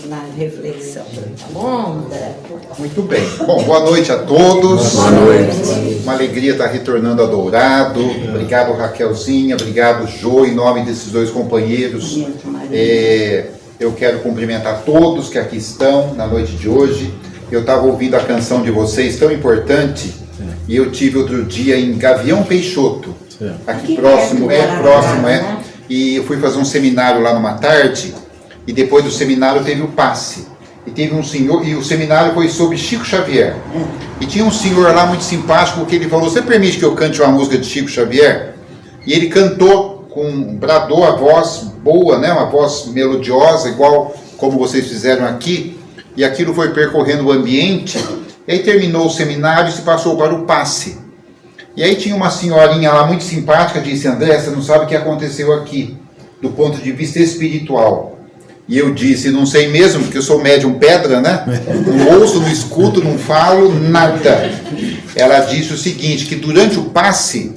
na reflexão. Tá bom, André? Muito bem. Bom, boa noite a todos. Boa noite. Uma alegria estar retornando a Dourado. Obrigado, Raquelzinha. Obrigado, Jô, em nome desses dois companheiros. Eu quero cumprimentar todos que aqui estão na noite de hoje. Eu estava ouvindo a canção de vocês, tão importante, e eu tive outro dia em Gavião Peixoto, aqui próximo, e eu fui fazer um seminário lá numa tarde, e depois do seminário teve o passe. E teve um senhor, e o seminário foi sobre Chico Xavier. E tinha um senhor lá muito simpático que ele falou: você permite que eu cante uma música de Chico Xavier? E ele cantou, bradou a voz boa, né? Uma voz melodiosa, igual como vocês fizeram aqui. E aquilo foi percorrendo o ambiente. E aí terminou o seminário e se passou para o passe. E aí tinha uma senhorinha lá muito simpática, disse: André, você não sabe o que aconteceu aqui, do ponto de vista espiritual. E eu disse: não sei mesmo, porque eu sou médium pedra, né? Não ouço, não escuto, não falo, nada. Ela disse o seguinte, que durante o passe,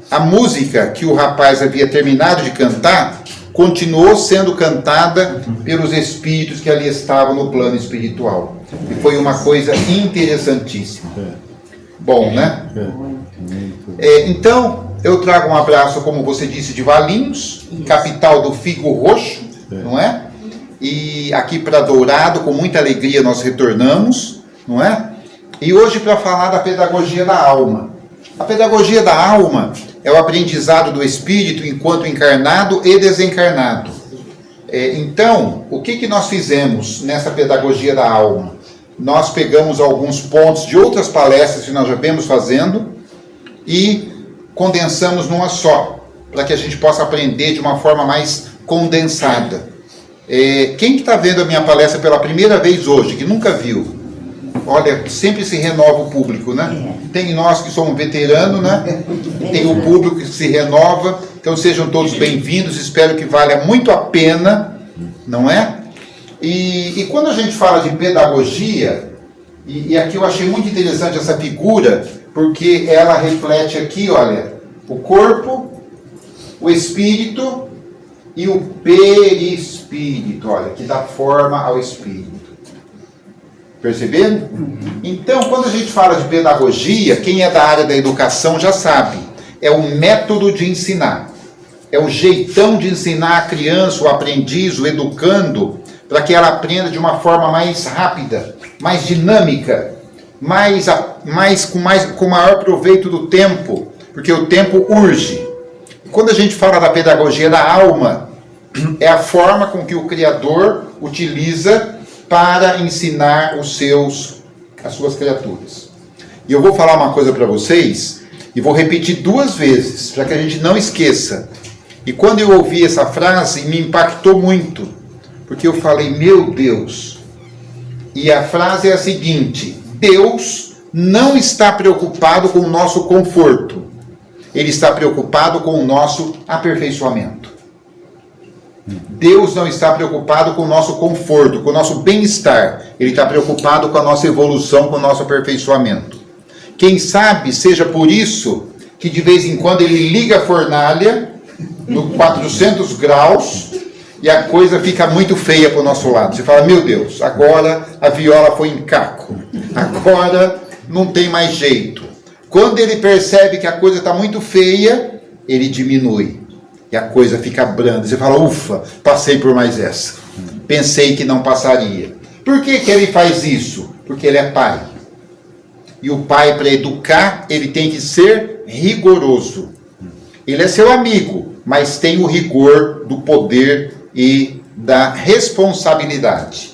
a música que o rapaz havia terminado de cantar, continuou sendo cantada pelos espíritos que ali estavam no plano espiritual. E foi uma coisa interessantíssima. Bom, né? Então, eu trago um abraço, como você disse, de Valinhos, capital do figo roxo, não é? E aqui para Dourado, com muita alegria, nós retornamos, não é? E hoje para falar da pedagogia da alma. A pedagogia da alma é o aprendizado do espírito enquanto encarnado e desencarnado. Então, o que nós fizemos nessa pedagogia da alma? Nós pegamos alguns pontos de outras palestras que nós já vemos fazendo e condensamos numa só, para que a gente possa aprender de uma forma mais condensada. Quem que está vendo a minha palestra pela primeira vez hoje, que nunca viu? Olha, sempre se renova o público, né? Tem nós que somos veteranos, né? Tem o público que se renova. Então sejam todos bem-vindos, espero que valha muito a pena, não é? E quando a gente fala de pedagogia, e aqui eu achei muito interessante essa figura, porque ela reflete aqui, olha, o corpo, o espírito e o perispírito, olha, que dá forma ao espírito. Percebendo? Então, quando a gente fala de pedagogia, quem é da área da educação já sabe, é o método de ensinar, é o jeitão de ensinar a criança, o aprendiz, o educando, para que ela aprenda de uma forma mais rápida, mais dinâmica, com maior proveito do tempo, porque o tempo urge. Quando a gente fala da pedagogia da alma, é a forma com que o Criador utiliza para ensinar as suas criaturas. E eu vou falar uma coisa para vocês, e vou repetir 2 vezes, para que a gente não esqueça. E quando eu ouvi essa frase, me impactou muito, porque eu falei, meu Deus. E a frase é a seguinte: Deus não está preocupado com o nosso conforto, Ele está preocupado com o nosso aperfeiçoamento. Deus não está preocupado com o nosso conforto, com o nosso bem-estar. Ele está preocupado com a nossa evolução, com o nosso aperfeiçoamento. Quem sabe seja por isso que de vez em quando Ele liga a fornalha no 400 graus e a coisa fica muito feia para o nosso lado. Você fala, meu Deus, agora a viola foi em caco. Agora não tem mais jeito. Quando Ele percebe que a coisa está muito feia, Ele diminui. E a coisa fica branda. Você fala, ufa, passei por mais essa. Pensei que não passaria. Por que Ele faz isso? Porque Ele é pai. E o pai, para educar, ele tem que ser rigoroso. Ele é seu amigo, mas tem o rigor do poder e da responsabilidade.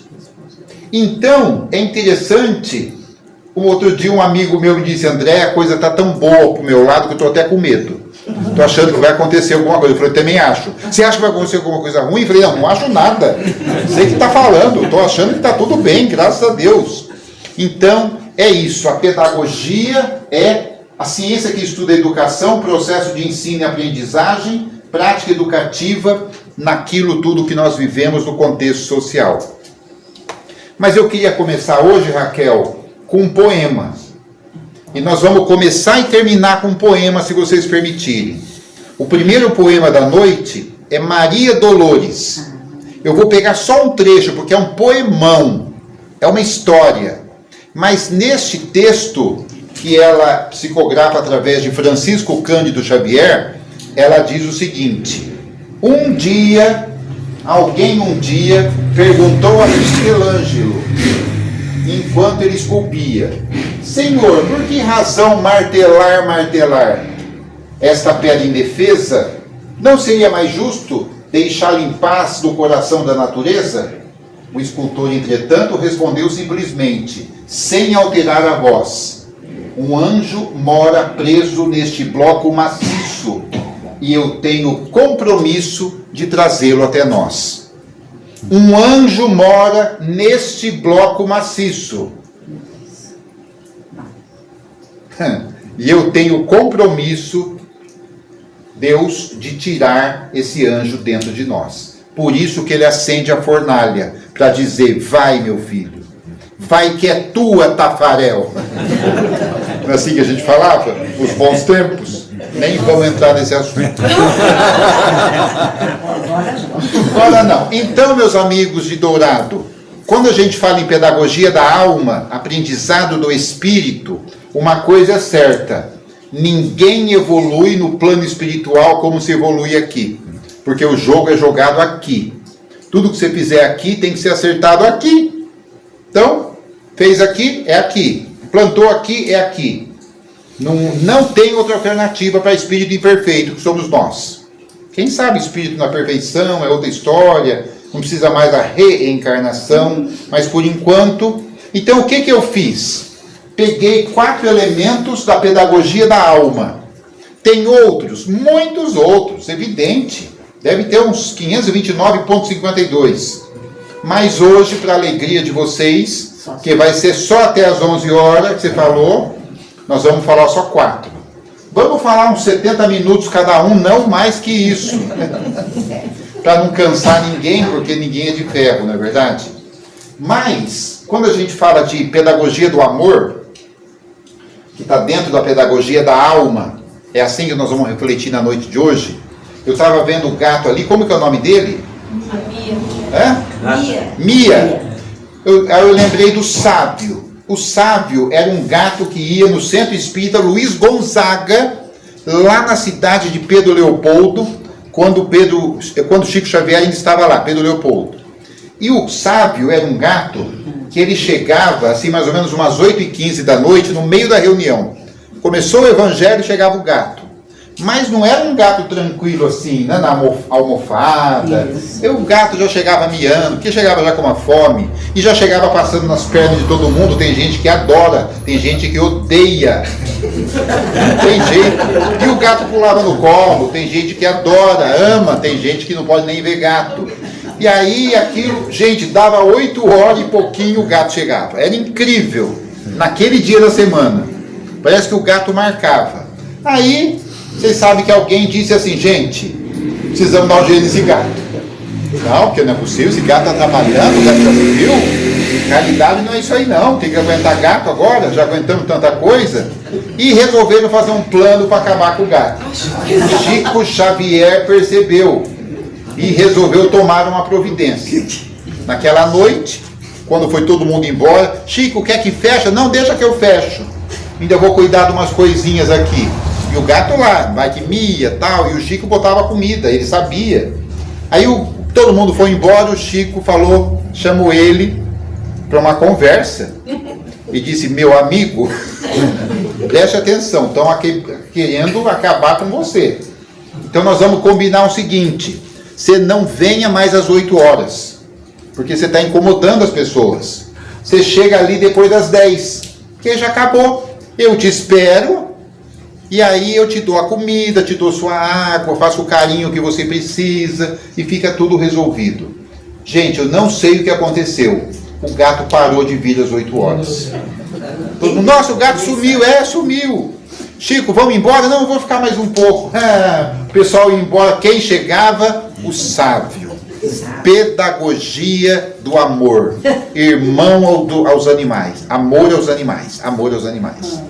Então, é interessante. Um outro dia um amigo meu me disse, André, a coisa está tão boa para o meu lado que eu estou até com medo. Estou achando que vai acontecer alguma coisa. Eu falei, também acho. Você acha que vai acontecer alguma coisa ruim? Eu falei, não acho nada. Sei que está falando. Estou achando que está tudo bem, graças a Deus. Então, é isso. A pedagogia é a ciência que estuda a educação, processo de ensino e aprendizagem, prática educativa, naquilo tudo que nós vivemos no contexto social. Mas eu queria começar hoje, Raquel, com um poema. E nós vamos começar e terminar com um poema, se vocês permitirem. O primeiro poema da noite é Maria Dolores. Eu vou pegar só um trecho, porque é um poemão, é uma história. Mas neste texto, que ela psicografa através de Francisco Cândido Xavier, ela diz o seguinte: alguém um dia perguntou a Michelangelo, enquanto ele esculpia: Senhor, por que razão martelar esta pedra indefesa? Não seria mais justo deixá-la em paz no coração da natureza? O escultor, entretanto, respondeu simplesmente, sem alterar a voz: um anjo mora preso neste bloco maciço, e eu tenho compromisso de trazê-lo até nós. Um anjo mora neste bloco maciço. E eu tenho compromisso, Deus, de tirar esse anjo dentro de nós. Por isso que ele acende a fornalha, para dizer: vai, meu filho, vai que é tua, Tafarel. Não é assim que a gente falava? Os bons tempos. Nem vamos entrar nesse assunto. Agora não. Então, meus amigos de Dourado, quando a gente fala em pedagogia da alma, aprendizado do espírito, uma coisa é certa: ninguém evolui no plano espiritual como se evolui aqui, porque o jogo é jogado aqui. Tudo que você fizer aqui tem que ser acertado aqui. Então, fez aqui, é aqui. Plantou aqui, é aqui. Não tem outra alternativa para espírito imperfeito, que somos nós. Quem sabe espírito na perfeição é outra história, não precisa mais da reencarnação, mas por enquanto... Então, o que eu fiz? Peguei 4 elementos da pedagogia da alma. Tem outros, muitos outros, evidente. Deve ter uns 529,52. Mas hoje, para a alegria de vocês, que vai ser só até as 11 horas, que você falou, nós vamos falar só 4. Vamos falar uns 70 minutos cada um, não mais que isso. Para não cansar ninguém, porque ninguém é de ferro, não é verdade? Mas, quando a gente fala de pedagogia do amor, que está dentro da pedagogia da alma, é assim que nós vamos refletir na noite de hoje. Eu estava vendo o gato ali, como que é o nome dele? Mia. Eu lembrei do sábio. O sábio era um gato que ia no Centro Espírita Luiz Gonzaga, lá na cidade de Pedro Leopoldo, quando Chico Xavier ainda estava lá, Pedro Leopoldo. E o sábio era um gato que ele chegava, assim, mais ou menos umas 8h15 da noite, no meio da reunião. Começou o evangelho e chegava o gato. Mas não era um gato tranquilo assim, né, na almofada. O gato já chegava miando, porque chegava já com uma fome, e já chegava passando nas pernas de todo mundo. Tem gente que adora, tem gente que odeia. Tem jeito. E o gato pulava no colo, tem gente que adora, ama, tem gente que não pode nem ver gato. E aí aquilo, gente, dava 8 horas e pouquinho o gato chegava. Era incrível, naquele dia da semana. Parece que o gato marcava. Aí... vocês sabem que alguém disse assim: gente, precisamos dar um jeito nesse gato. Não, porque não é possível, esse gato está trabalhando, o gato já viu. Realidade não é isso aí não, tem que aguentar gato agora, já aguentamos tanta coisa. E resolveram fazer um plano para acabar com o gato. Chico Xavier percebeu e resolveu tomar uma providência. Naquela noite, quando foi todo mundo embora: Chico, quer que fecha? Não, deixa que eu fecho. Ainda vou cuidar de umas coisinhas aqui. E o gato lá, vai que mia, tal, e o Chico botava comida, ele sabia. Aí todo mundo foi embora, o Chico falou, chamou ele para uma conversa e disse: meu amigo, preste atenção, estão querendo acabar com você. Então nós vamos combinar o seguinte: você não venha mais às 8 horas, porque você está incomodando as pessoas. Você chega ali depois das 10, que já acabou. Eu te espero. E aí eu te dou a comida, te dou sua água, faço o carinho que você precisa e fica tudo resolvido. Gente, eu não sei o que aconteceu. O gato parou de vir às 8 horas. Todo mundo: nossa, o gato sumiu. Sumiu. Chico, vamos embora? Não, eu vou ficar mais um pouco. O pessoal ia embora. Quem chegava? O sábio. Pedagogia do amor. Irmão aos animais. Amor aos animais. Amor aos animais.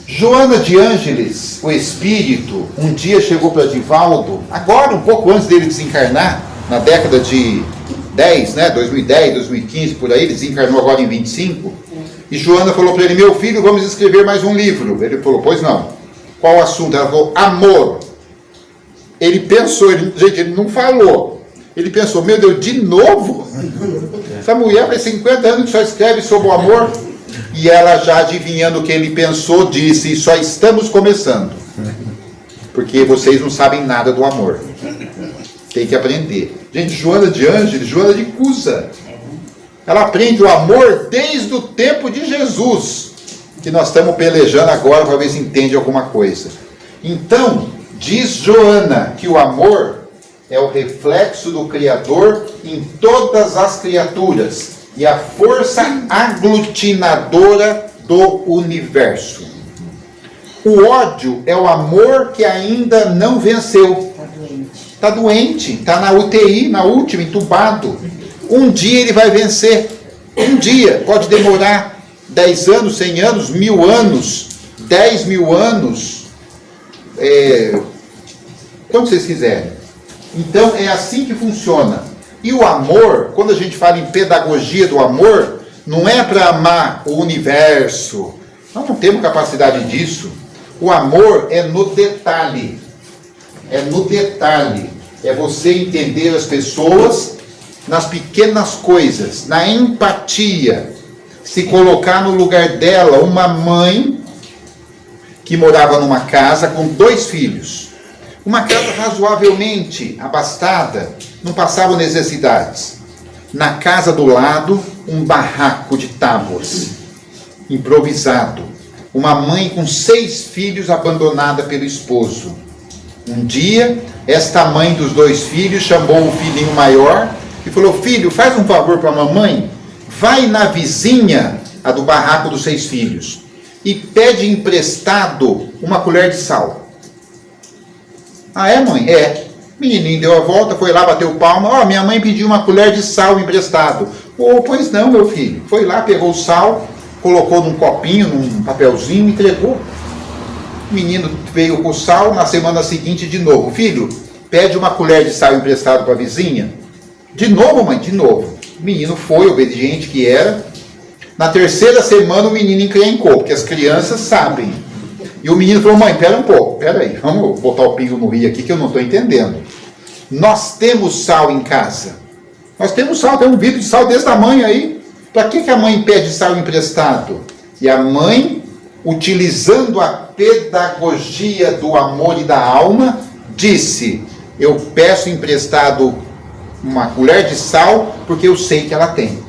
Joana de Ângeles, o espírito, um dia chegou para Divaldo, agora um pouco antes dele desencarnar, na década de 10, né, 2010, 2015, por aí, ele desencarnou agora em 25, e Joana falou para ele, meu filho, vamos escrever mais um livro. Ele falou, pois não. Qual o assunto? Ela falou, amor. Ele pensou, gente, ele não falou. Ele pensou, meu Deus, de novo? Essa mulher faz 50 anos que só escreve sobre o amor. E ela, já adivinhando o que ele pensou, disse, só estamos começando. Porque vocês não sabem nada do amor. Tem que aprender. Gente, Joana de Ângeles, Joana de Cusa. Ela aprende o amor desde o tempo de Jesus. Que nós estamos pelejando agora para ver se entende alguma coisa. Então, diz Joana que o amor é o reflexo do Criador em todas as criaturas e a força aglutinadora do universo. O ódio é o amor que ainda não venceu. Está doente, está na UTI, na última, entubado. Um dia ele vai vencer. Um dia, pode demorar 10 anos, 100 anos, 1000 anos, 10 mil anos, quando vocês quiserem. Então é assim que funciona. E o amor, quando a gente fala em pedagogia do amor, não é para amar o universo. Nós não temos capacidade disso. O amor é no detalhe. É no detalhe. É você entender as pessoas nas pequenas coisas, na empatia. Se colocar no lugar dela, uma mãe que morava numa casa com 2 filhos. Uma casa razoavelmente abastada, não passavam necessidades. Na casa do lado, um barraco de tábuas, improvisado. Uma mãe com 6 filhos abandonada pelo esposo. Um dia, esta mãe dos 2 filhos chamou o filhinho maior e falou, filho, faz um favor para a mamãe, vai na vizinha, a do barraco dos 6 filhos, e pede emprestado uma colher de sal. Ah, é, mãe? É. O menininho deu a volta, foi lá, bateu palma. Minha mãe pediu uma colher de sal emprestado. Pois não, meu filho. Foi lá, pegou o sal, colocou num copinho, num papelzinho, entregou. O menino veio com o sal, na semana seguinte de novo. Filho, pede uma colher de sal emprestado para a vizinha. De novo, mãe? De novo. O menino foi, obediente que era. Na 3ª semana o menino encrencou, porque as crianças sabem. E o menino falou, mãe, pera um pouco, pera aí, vamos botar o pingo no rio aqui que eu não estou entendendo. Nós temos sal em casa. Nós temos sal, tem um vidro de sal desse tamanho aí. Para que a mãe pede sal emprestado? E a mãe, utilizando a pedagogia do amor e da alma, disse, eu peço emprestado uma colher de sal porque eu sei que ela tem.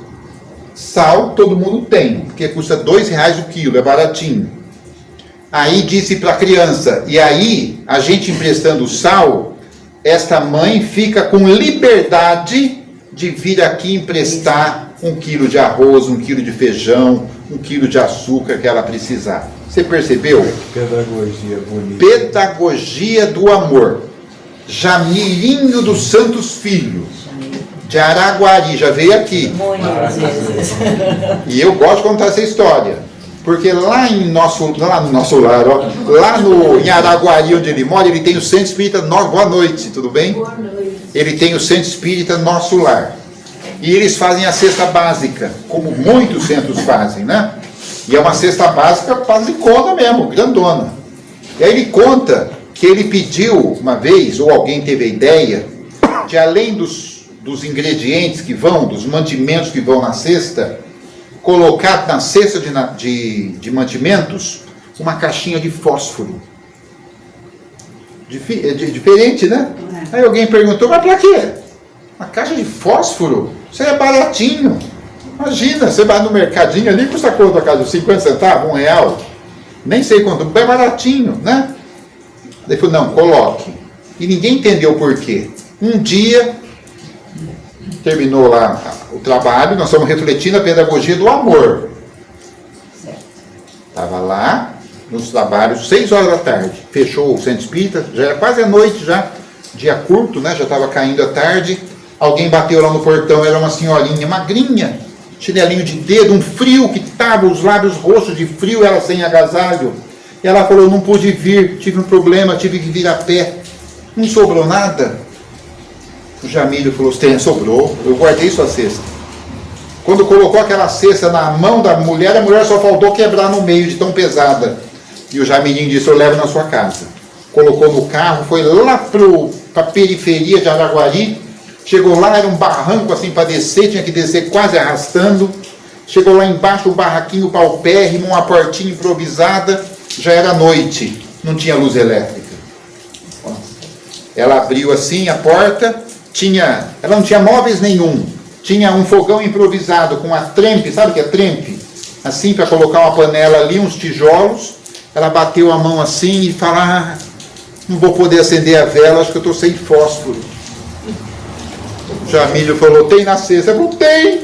Sal todo mundo tem, porque custa R$2 o quilo, é baratinho. Aí disse para a criança, e aí a gente emprestando sal, esta mãe fica com liberdade de vir aqui emprestar 1 quilo de arroz, 1 quilo de feijão, 1 quilo de açúcar que ela precisar. Você percebeu? Pedagogia bonita. Pedagogia do amor. Jamirinho dos Santos Filho, de Araguari, já veio aqui. Muitas vezes. E eu gosto de contar essa história. Porque lá no nosso lar, em Araguari, onde ele mora, ele tem o Centro Espírita Boa Noite, tudo bem? Boa noite. Ele tem o Centro Espírita Nosso Lar. E eles fazem a cesta básica, como muitos centros fazem, né? E é uma cesta básica basicona mesmo, grandona. E aí ele conta que ele pediu uma vez, ou alguém teve a ideia, de além dos ingredientes que vão, dos mantimentos que vão na cesta, colocar na cesta de mantimentos uma caixinha de fósforo. Diferente, né? Aí alguém perguntou, mas para quê? Uma caixa de fósforo? Isso aí é baratinho. Imagina, você vai no mercadinho ali, custa quanto a caixa? 50 centavos, R$1? Nem sei quanto, é baratinho, né? Ele falou, não, coloque. E ninguém entendeu por quê. Um dia, terminou lá o trabalho, nós estamos refletindo a pedagogia do amor. Estava lá, nos trabalhos, 6 horas da tarde, fechou o Centro Espírita, já era quase a noite, já, dia curto, né? Já estava caindo a tarde, alguém bateu lá no portão, era uma senhorinha, magrinha, chinelinho de dedo, um frio que estava, os lábios roxos de frio, ela sem agasalho. E ela falou, não pude vir, tive um problema, tive que vir a pé. Não sobrou nada. O Jamílio falou, sobrou, eu guardei sua cesta. Quando colocou aquela cesta na mão da mulher, a mulher só faltou quebrar no meio de tão pesada. E o Jamilinho disse, eu levo na sua casa. Colocou no carro, foi lá para a periferia de Araguari. Chegou lá, era um barranco assim para descer, tinha que descer quase arrastando. Chegou lá embaixo, um barraquinho paupérrimo, uma portinha improvisada. Já era noite, não tinha luz elétrica. Ela abriu assim a porta, ela não tinha móveis nenhum. Tinha um fogão improvisado com uma trempe, sabe o que é trempe? Assim, para colocar uma panela ali, uns tijolos. Ela bateu a mão assim e falou, não vou poder acender a vela, acho que eu estou sem fósforo. O Jamílio falou, tem na cesta? Eu falei, tem,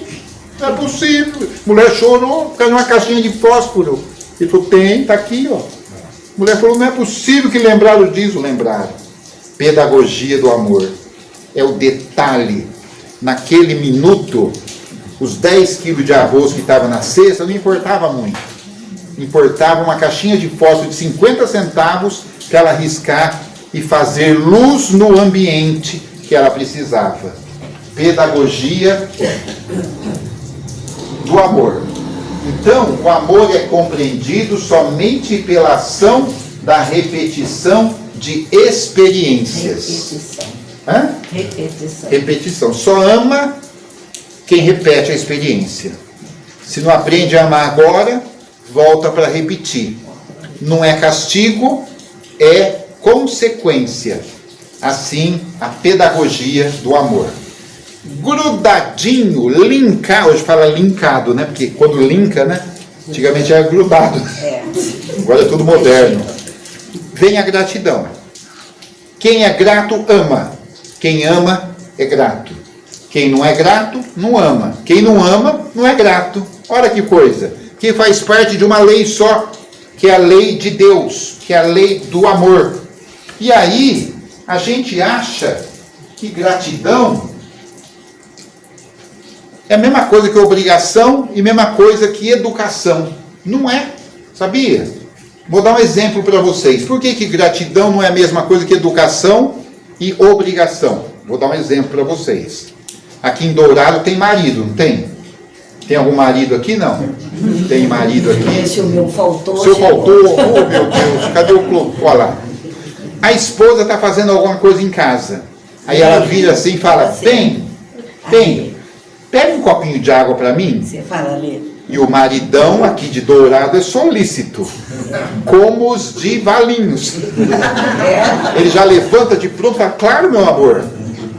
não é possível. A mulher chorou, caiu numa caixinha de fósforo. Ele falou, tem, está aqui, ó. A mulher falou, não é possível que lembraram disso. Lembraram. Pedagogia do amor. É o detalhe. Naquele minuto, os 10 quilos de arroz que estavam na cesta não importava muito. Importava uma caixinha de fósforo de 50 centavos para ela riscar e fazer luz no ambiente que ela precisava. Pedagogia do amor. Então, o amor é compreendido somente pela ação da repetição de experiências. Repetição. Só ama quem repete a experiência. Se não aprende a amar agora, volta para repetir. Não é castigo, é consequência. Assim, a pedagogia do amor. Grudadinho, linkar, hoje fala linkado, né? Porque quando linka, né? Antigamente era grudado. Agora é tudo moderno. Vem a gratidão. Quem é grato, ama. Quem ama, é grato. Quem não é grato, não ama. Quem não ama, não é grato. Olha que coisa. Que faz parte de uma lei só, que é a lei de Deus, que é a lei do amor. E aí, a gente acha que gratidão é a mesma coisa que obrigação e a mesma coisa que educação. Não é, sabia? Vou dar um exemplo para vocês. Por que gratidão não é a mesma coisa que educação e obrigação? Vou dar um exemplo para vocês. Aqui em Dourado tem marido, não tem? Tem algum marido aqui? Não. Tem marido aqui? Se o meu faltou. O seu faltou? Oh, meu Deus, cadê o clone? Olha lá. A esposa está fazendo alguma coisa em casa. Aí ela vira assim e fala, tem, pega um copinho de água para mim. Você fala ali. E o maridão aqui de Dourado é solícito, como os de Valinhos. Ele já levanta de pronto e fala, claro, meu amor,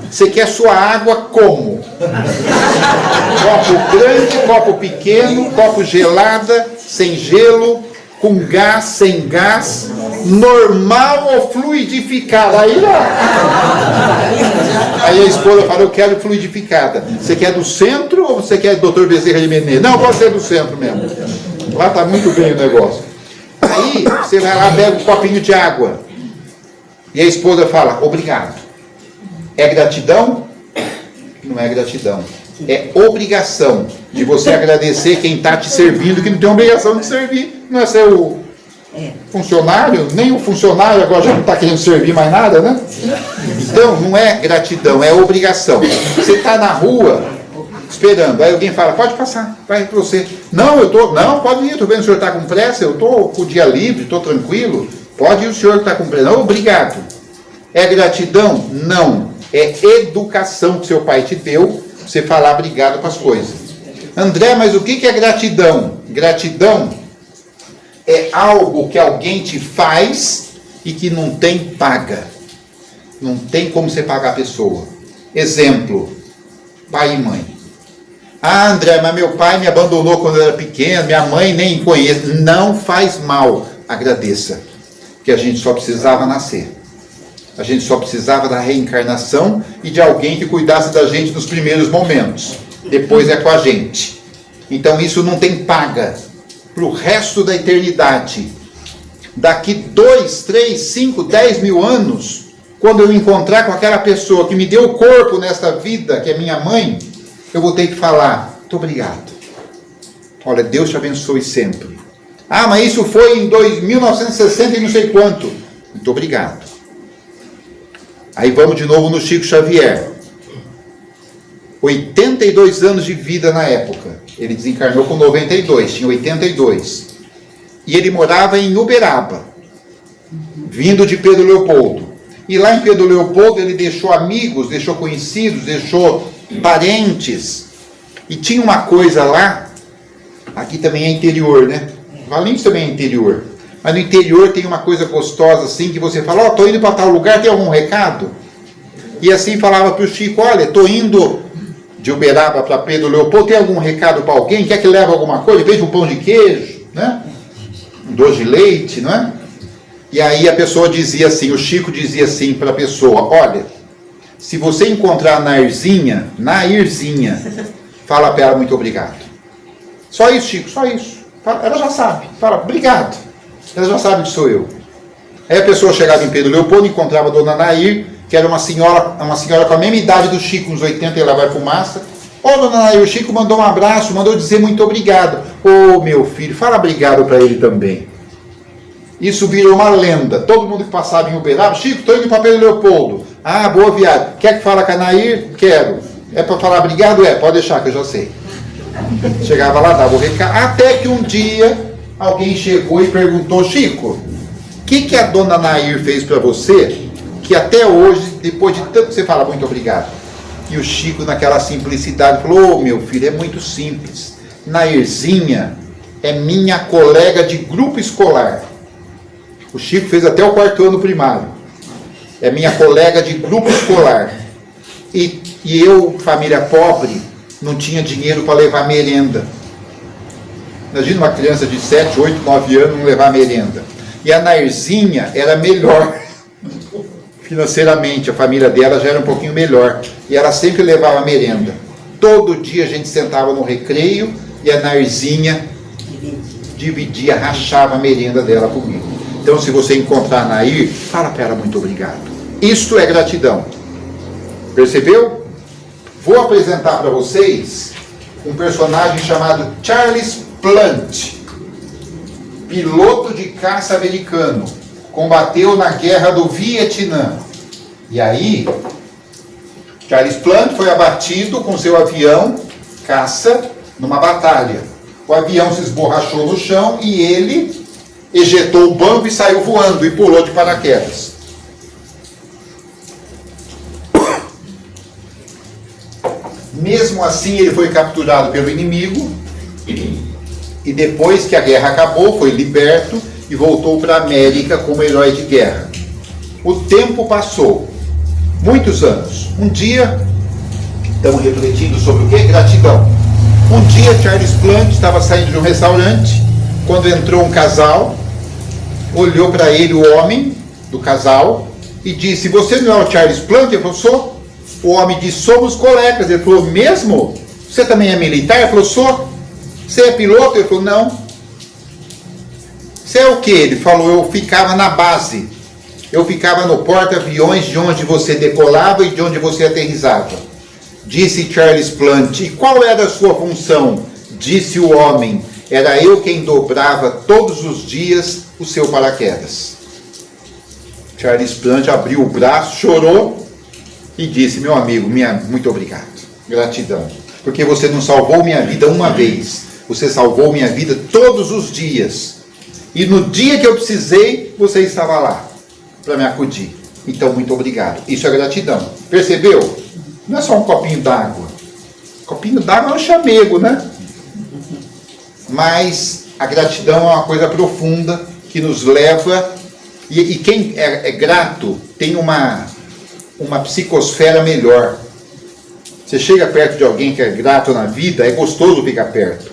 você quer sua água como? Copo grande, copo pequeno, copo gelada, sem gelo, com gás, sem gás, normal ou fluidificada? Aí a esposa fala, eu quero fluidificada. Você quer do centro ou você quer Dr. Bezerra de Menezes? Não, pode ser do centro mesmo. Lá está muito bem o negócio. Aí você vai lá, pega um copinho de água. E a esposa fala, obrigado. É gratidão? Não é gratidão. É obrigação de você agradecer quem está te servindo, que não tem obrigação de servir. Não é seu funcionário, nem o funcionário agora já não está querendo servir mais nada, né? Então, não é gratidão, é obrigação. Você está na rua esperando, aí alguém fala, pode passar, vai para você. Não, não, pode ir, estou vendo que o senhor está com pressa, eu estou com o dia livre, estou tranquilo, pode ir o senhor que está com pressa. Não, obrigado. É gratidão? Não. É educação que seu pai te deu, você falar obrigado para as coisas. André, mas o que é gratidão? Gratidão é algo que alguém te faz e que não tem paga. Não tem como você pagar a pessoa. Exemplo, pai e mãe. Ah, André, mas meu pai me abandonou quando eu era pequeno, minha mãe nem conhece. Não faz mal, agradeça. Que a gente só precisava nascer. A gente só precisava da reencarnação e de alguém que cuidasse da gente nos primeiros momentos. Depois é com a gente. Então isso não tem paga para o resto da eternidade. Daqui 2, 3, 5, 10 mil anos, quando eu encontrar com aquela pessoa que me deu o corpo nesta vida, que é minha mãe, eu vou ter que falar, muito obrigado. Olha, Deus te abençoe sempre. Ah, mas isso foi em 1960 e não sei quanto. Muito obrigado. Aí vamos de novo no Chico Xavier. 82 anos de vida na época. Ele desencarnou com 92, tinha 82. E ele morava em Uberaba, vindo de Pedro Leopoldo. E lá em Pedro Leopoldo ele deixou amigos, deixou conhecidos, deixou parentes. E tinha uma coisa lá, aqui também é interior, né? Valinhos também é interior. Mas no interior tem uma coisa gostosa assim, que você fala, tô indo para tal lugar, tem algum recado? E assim falava para o Chico, olha, tô indo de Uberaba para Pedro Leopoldo, tem algum recado para alguém? Quer que leve alguma coisa? Veja um pão de queijo, né? Um doce de leite, não é? E aí a pessoa dizia assim, o Chico dizia assim para a pessoa, olha, se você encontrar a Nairzinha, fala para ela muito obrigado. Só isso, Chico, só isso. Ela já sabe, fala, obrigado. Ela já sabe que sou eu. Aí a pessoa chegava em Pedro Leopoldo, encontrava a dona Nair, que era uma senhora com a mesma idade do Chico, uns 80, e lá vai fumaça. Ô, dona Nair, o Chico mandou um abraço, mandou dizer muito obrigado. Ô, meu filho, fala obrigado para ele também. Isso virou uma lenda. Todo mundo que passava em Uberaba, Chico, estou indo para Pedro Leopoldo. Ah, boa viagem. Quer que fale com a Nair? Quero. É para falar obrigado? É, pode deixar que eu já sei. Chegava lá, dava o recado. Até que um dia alguém chegou e perguntou, Chico, o que a dona Nair fez para você que até hoje, depois de tanto, você fala muito obrigado? E o Chico, naquela simplicidade, falou, ô, meu filho, é muito simples. Nairzinha é minha colega de grupo escolar. O Chico fez até o 4º ano primário. É minha colega de grupo escolar. E eu, família pobre, não tinha dinheiro para levar merenda. Imagina uma criança de 7, 8, 9 anos não levar merenda. E a Nairzinha era melhor financeiramente, a família dela já era um pouquinho melhor. E ela sempre levava merenda. Todo dia a gente sentava no recreio e a Nairzinha dividia, rachava a merenda dela comigo. Então, se você encontrar a Nair, fala para ela muito obrigado. Isto é gratidão. Percebeu? Vou apresentar para vocês um personagem chamado Charles Plant, piloto de caça americano, combateu na guerra do Vietnã. E aí, Charles Plant foi abatido com seu avião caça numa batalha. O avião se esborrachou no chão e ele ejetou o banco e saiu voando e pulou de paraquedas. Mesmo assim, ele foi capturado pelo inimigo e depois que a guerra acabou, foi liberto e voltou para a América como herói de guerra. O tempo passou, muitos anos. Um dia, estamos refletindo sobre o que? Gratidão. Um dia, Charles Plant estava saindo de um restaurante, quando entrou um casal, olhou para ele o homem do casal e disse, você não é o Charles Plant? Ele falou, sou. O homem disse, somos colegas. Ele falou, mesmo? Você também é militar? Ele falou, sou. Você é piloto? Ele falou, não. Você é o quê? Ele falou, eu ficava na base. Eu ficava no porta-aviões de onde você decolava e de onde você aterrissava. Disse Charles Plant, e qual era a sua função? Disse o homem, era eu quem dobrava todos os dias o seu paraquedas. Charles Plant abriu o braço, chorou e disse, meu amigo, muito obrigado, gratidão, porque você não salvou minha vida uma vez, você salvou minha vida todos os dias, e no dia que eu precisei, você estava lá, para me acudir, então muito obrigado. Isso é gratidão, percebeu? Não é só um copinho d'água, copinho d'água é um chamego, né? Mas a gratidão é uma coisa profunda, que nos leva, e quem é grato tem uma psicosfera melhor. Você chega perto de alguém que é grato na vida, é gostoso ficar perto.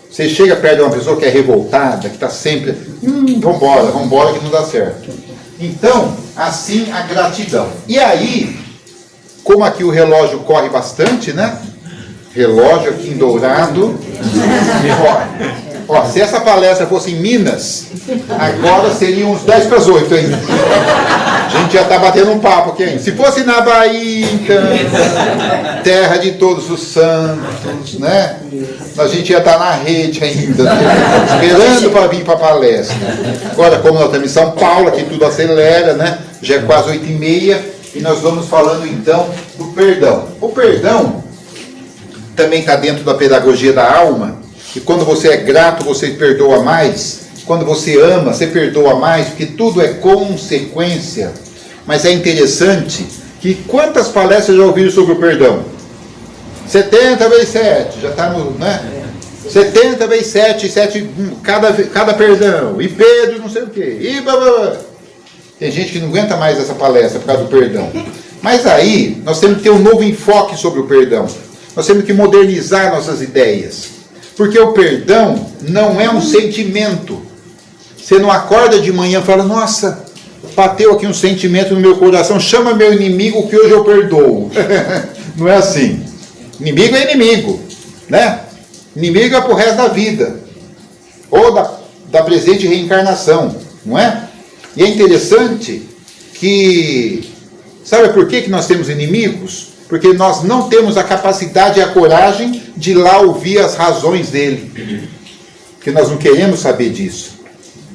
Você chega perto de uma pessoa que é revoltada, que está sempre, vambora que não dá certo. Então, assim a gratidão. E aí, como aqui o relógio corre bastante, né? Relógio aqui em Dourado. Ó, se essa palestra fosse em Minas, agora seriam uns 10 para as 8 ainda. A gente já está batendo um papo aqui ainda. Se fosse na Bahia, então, terra de todos os santos, né? A gente ia estar na rede ainda, né? Esperando para vir para a palestra. Agora, como nós estamos em São Paulo, aqui tudo acelera, né? Já é quase 8h30 e nós vamos falando então do perdão. O perdão também está dentro da pedagogia da alma, e quando você é grato, você perdoa mais, quando você ama, você perdoa mais, porque tudo é consequência. Mas é interessante que quantas palestras já ouviram sobre o perdão? 70 vezes 7, já está no, né? 70 vezes 7, 7 cada perdão, e Pedro não sei o quê, e blá, blá, blá. Tem gente que não aguenta mais essa palestra por causa do perdão. Mas aí, nós temos que ter um novo enfoque sobre o perdão. Nós temos que modernizar nossas ideias. Porque o perdão não é um sentimento. Você não acorda de manhã e fala, nossa, bateu aqui um sentimento no meu coração, chama meu inimigo que hoje eu perdoo. Não é assim. Inimigo é inimigo, né? Inimigo é pro resto da vida. Ou da presente reencarnação, não é? E é interessante que... Sabe por que nós temos inimigos? Porque nós não temos a capacidade e a coragem de ir lá ouvir as razões dele. Porque nós não queremos saber disso.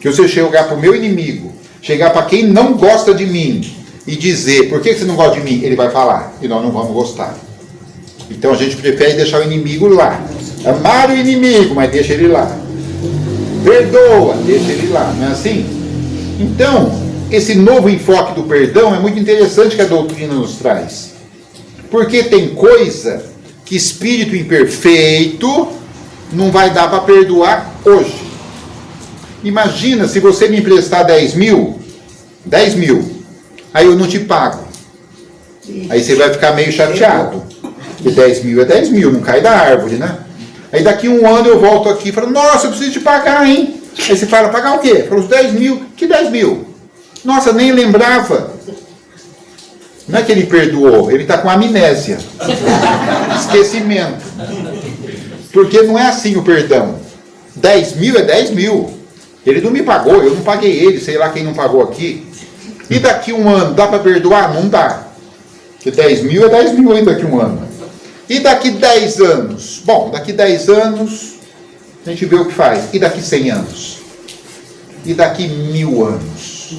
Que se eu chegar para o meu inimigo, chegar para quem não gosta de mim e dizer, por que você não gosta de mim? Ele vai falar, e nós não vamos gostar. Então a gente prefere deixar o inimigo lá. Amar o inimigo, mas deixa ele lá. Perdoa, deixa ele lá, não é assim? Então, esse novo enfoque do perdão é muito interessante que a doutrina nos traz. Porque tem coisa que espírito imperfeito não vai dar para perdoar hoje. Imagina se você me emprestar 10 mil, aí eu não te pago. Aí você vai ficar meio chateado. Porque 10 mil é 10 mil, não cai da árvore, né? Aí daqui um ano eu volto aqui e falo, nossa, eu preciso te pagar, hein? Aí você fala, pagar o quê? Fala, os 10 mil. Que 10 mil? Nossa, nem lembrava. Não é que ele perdoou, ele está com amnésia. Esquecimento. Porque não é assim o perdão. 10 mil é 10 mil. Ele não me pagou, eu não paguei ele, sei lá quem não pagou aqui. E daqui um ano, dá para perdoar? Não dá. Porque 10 mil é 10 mil ainda daqui um ano. E daqui 10 anos? Bom, daqui 10 anos, a gente vê o que faz. E daqui 100 anos? E daqui 1000 anos?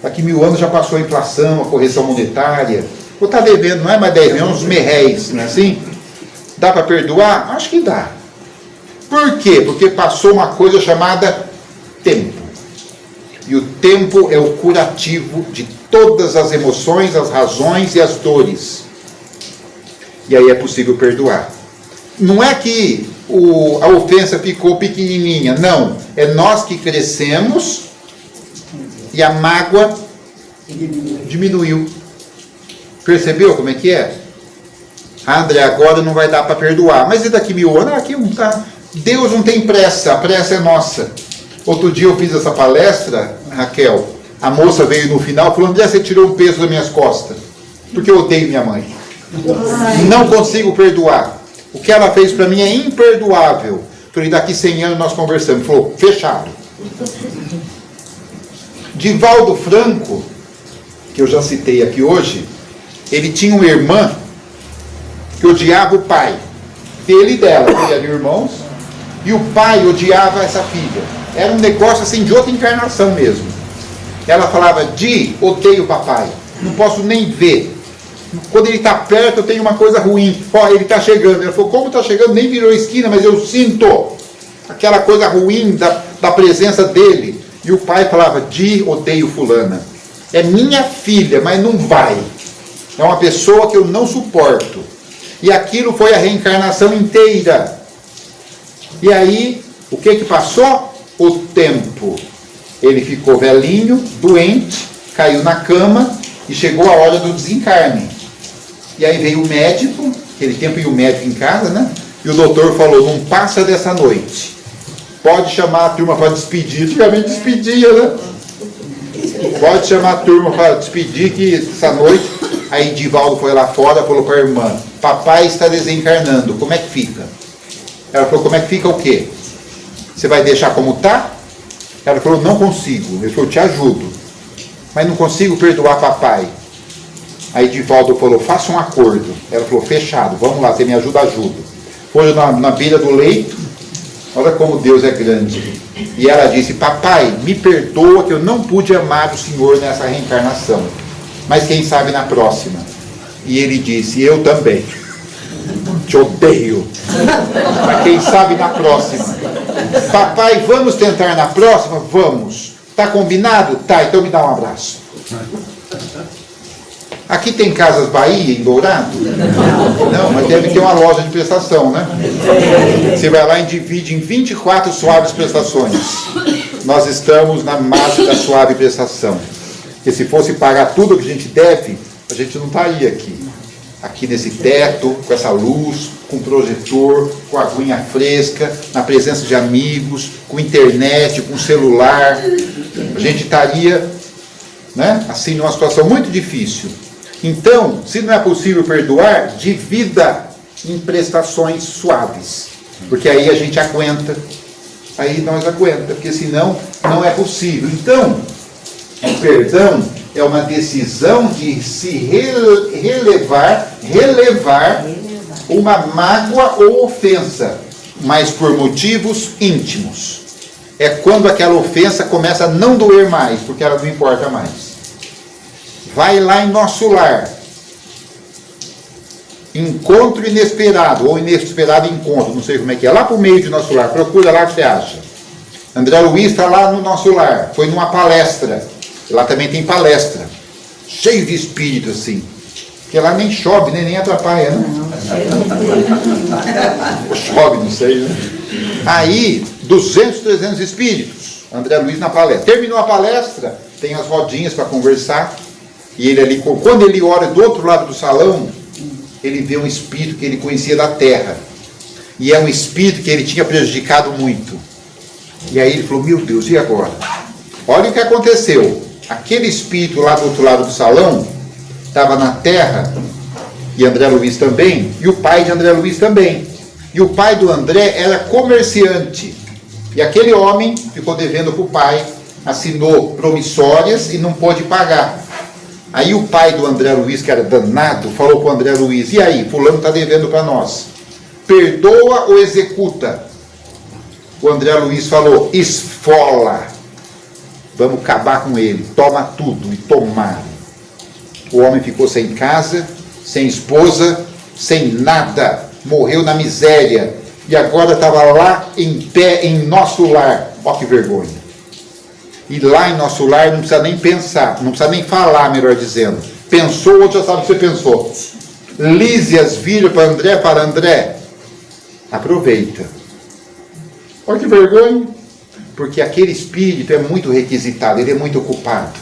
Daqui 1000 anos já passou a inflação, a correção monetária. Vou estar devendo, não é mais 10 mil, é uns merréis, não é assim? Dá para perdoar? Acho que dá. Por quê? Porque passou uma coisa chamada tempo. E o tempo é o curativo de todas as emoções, as razões e as dores. E aí é possível perdoar. Não é que a ofensa ficou pequenininha, não. É nós que crescemos e a mágoa diminuiu. Percebeu como é que é? André, agora não vai dar para perdoar. Mas e daqui 1000 anos? Aqui não tá. Deus não tem pressa, a pressa é nossa. Outro dia eu fiz essa palestra, Raquel. A moça veio no final e falou, André, você tirou um peso das minhas costas. Porque eu odeio minha mãe. Não consigo perdoar. O que ela fez para mim é imperdoável. Falei, daqui 100 anos nós conversamos. Falou, fechado. Divaldo Franco, que eu já citei aqui hoje, ele tinha uma irmã que odiava o pai dele e dela, porque eram irmãos, e o pai odiava essa filha. Era um negócio assim de outra encarnação mesmo. Ela falava, odeio o papai, não posso nem ver. Quando ele está perto eu tenho uma coisa ruim. Ó, ele está chegando. Ela falou, como está chegando? Nem virou esquina, mas eu sinto aquela coisa ruim da presença dele. E o pai falava, odeio fulana. É minha filha, mas não vai. É uma pessoa que eu não suporto. E aquilo foi a reencarnação inteira. E aí, o que passou? O tempo. Ele ficou velhinho, doente, caiu na cama e chegou a hora do desencarne. E aí veio o médico, aquele tempo ia o médico em casa, né? E o doutor falou, não passa dessa noite. Pode chamar a turma para despedir. Antigamente despedia, né? Pode chamar a turma para despedir que essa noite... Aí Divaldo foi lá fora e falou para a irmã, papai está desencarnando, como é que fica? Ela falou, como é que fica o quê? Você vai deixar como está? Ela falou, não consigo. Ele falou, te ajudo. Mas não consigo perdoar papai. Aí Divaldo falou, faça um acordo. Ela falou, fechado, vamos lá, você me ajuda, ajudo. Foi na beira do leito, olha como Deus é grande. E ela disse, papai, me perdoa que eu não pude amar o Senhor nessa reencarnação. Mas quem sabe na próxima. E ele disse, eu também. te odeio. Mas quem sabe na próxima. Papai, vamos tentar na próxima? Vamos. Tá combinado? Tá, então me dá um abraço. Aqui tem Casas Bahia, em Dourado? Não, mas deve ter uma loja de prestação, né? Você vai lá e divide em 24 suaves prestações. Nós estamos na margem da suave prestação. Porque se fosse pagar tudo que a gente deve, a gente não estaria aqui. Aqui nesse teto, com essa luz, com projetor, com aguinha fresca, na presença de amigos, com internet, com celular. A gente estaria, né, assim, numa situação muito difícil. Então, se não é possível perdoar, divida em prestações suaves. Porque aí a gente aguenta. Aí nós aguenta, porque senão não é possível. Então, o perdão é uma decisão de se relevar uma mágoa ou ofensa, mas por motivos íntimos. É quando aquela ofensa começa a não doer mais, porque ela não importa mais. Vai lá em Nosso Lar. Encontro inesperado, ou inesperado encontro, não sei como é que é. Lá para o meio de Nosso Lar, procura lá que você acha. André Luiz está lá no Nosso Lar, foi numa palestra. Lá também tem palestra, cheio de espírito assim. Porque lá nem chove, nem atrapalha, né? Chove, não sei, né? Aí, 200, 300 espíritos. André Luiz na palestra. Terminou a palestra, tem as rodinhas para conversar. E ele ali, quando ele olha do outro lado do salão, ele vê um espírito que ele conhecia da terra. E é um espírito que ele tinha prejudicado muito. E aí ele falou, meu Deus, e agora? Olha o que aconteceu. Aquele espírito lá do outro lado do salão estava na terra, e André Luiz também, e o pai de André Luiz também. E o pai do André era comerciante. E aquele homem ficou devendo para o pai, assinou promissórias e não pôde pagar. Aí o pai do André Luiz, que era danado, falou para o André Luiz, e aí, fulano está devendo para nós. Perdoa ou executa? O André Luiz falou, esfola. Vamos acabar com ele, toma tudo, e tomaram. O homem ficou sem casa, sem esposa, sem nada, morreu na miséria, e agora estava lá em pé, em Nosso Lar. Olha que vergonha. E lá em Nosso Lar não precisa nem pensar, não precisa nem falar, melhor dizendo. Pensou, o outro já sabe o que você pensou. Lísias vira para André, aproveita. Olha que vergonha. Porque aquele espírito é muito requisitado, ele é muito ocupado.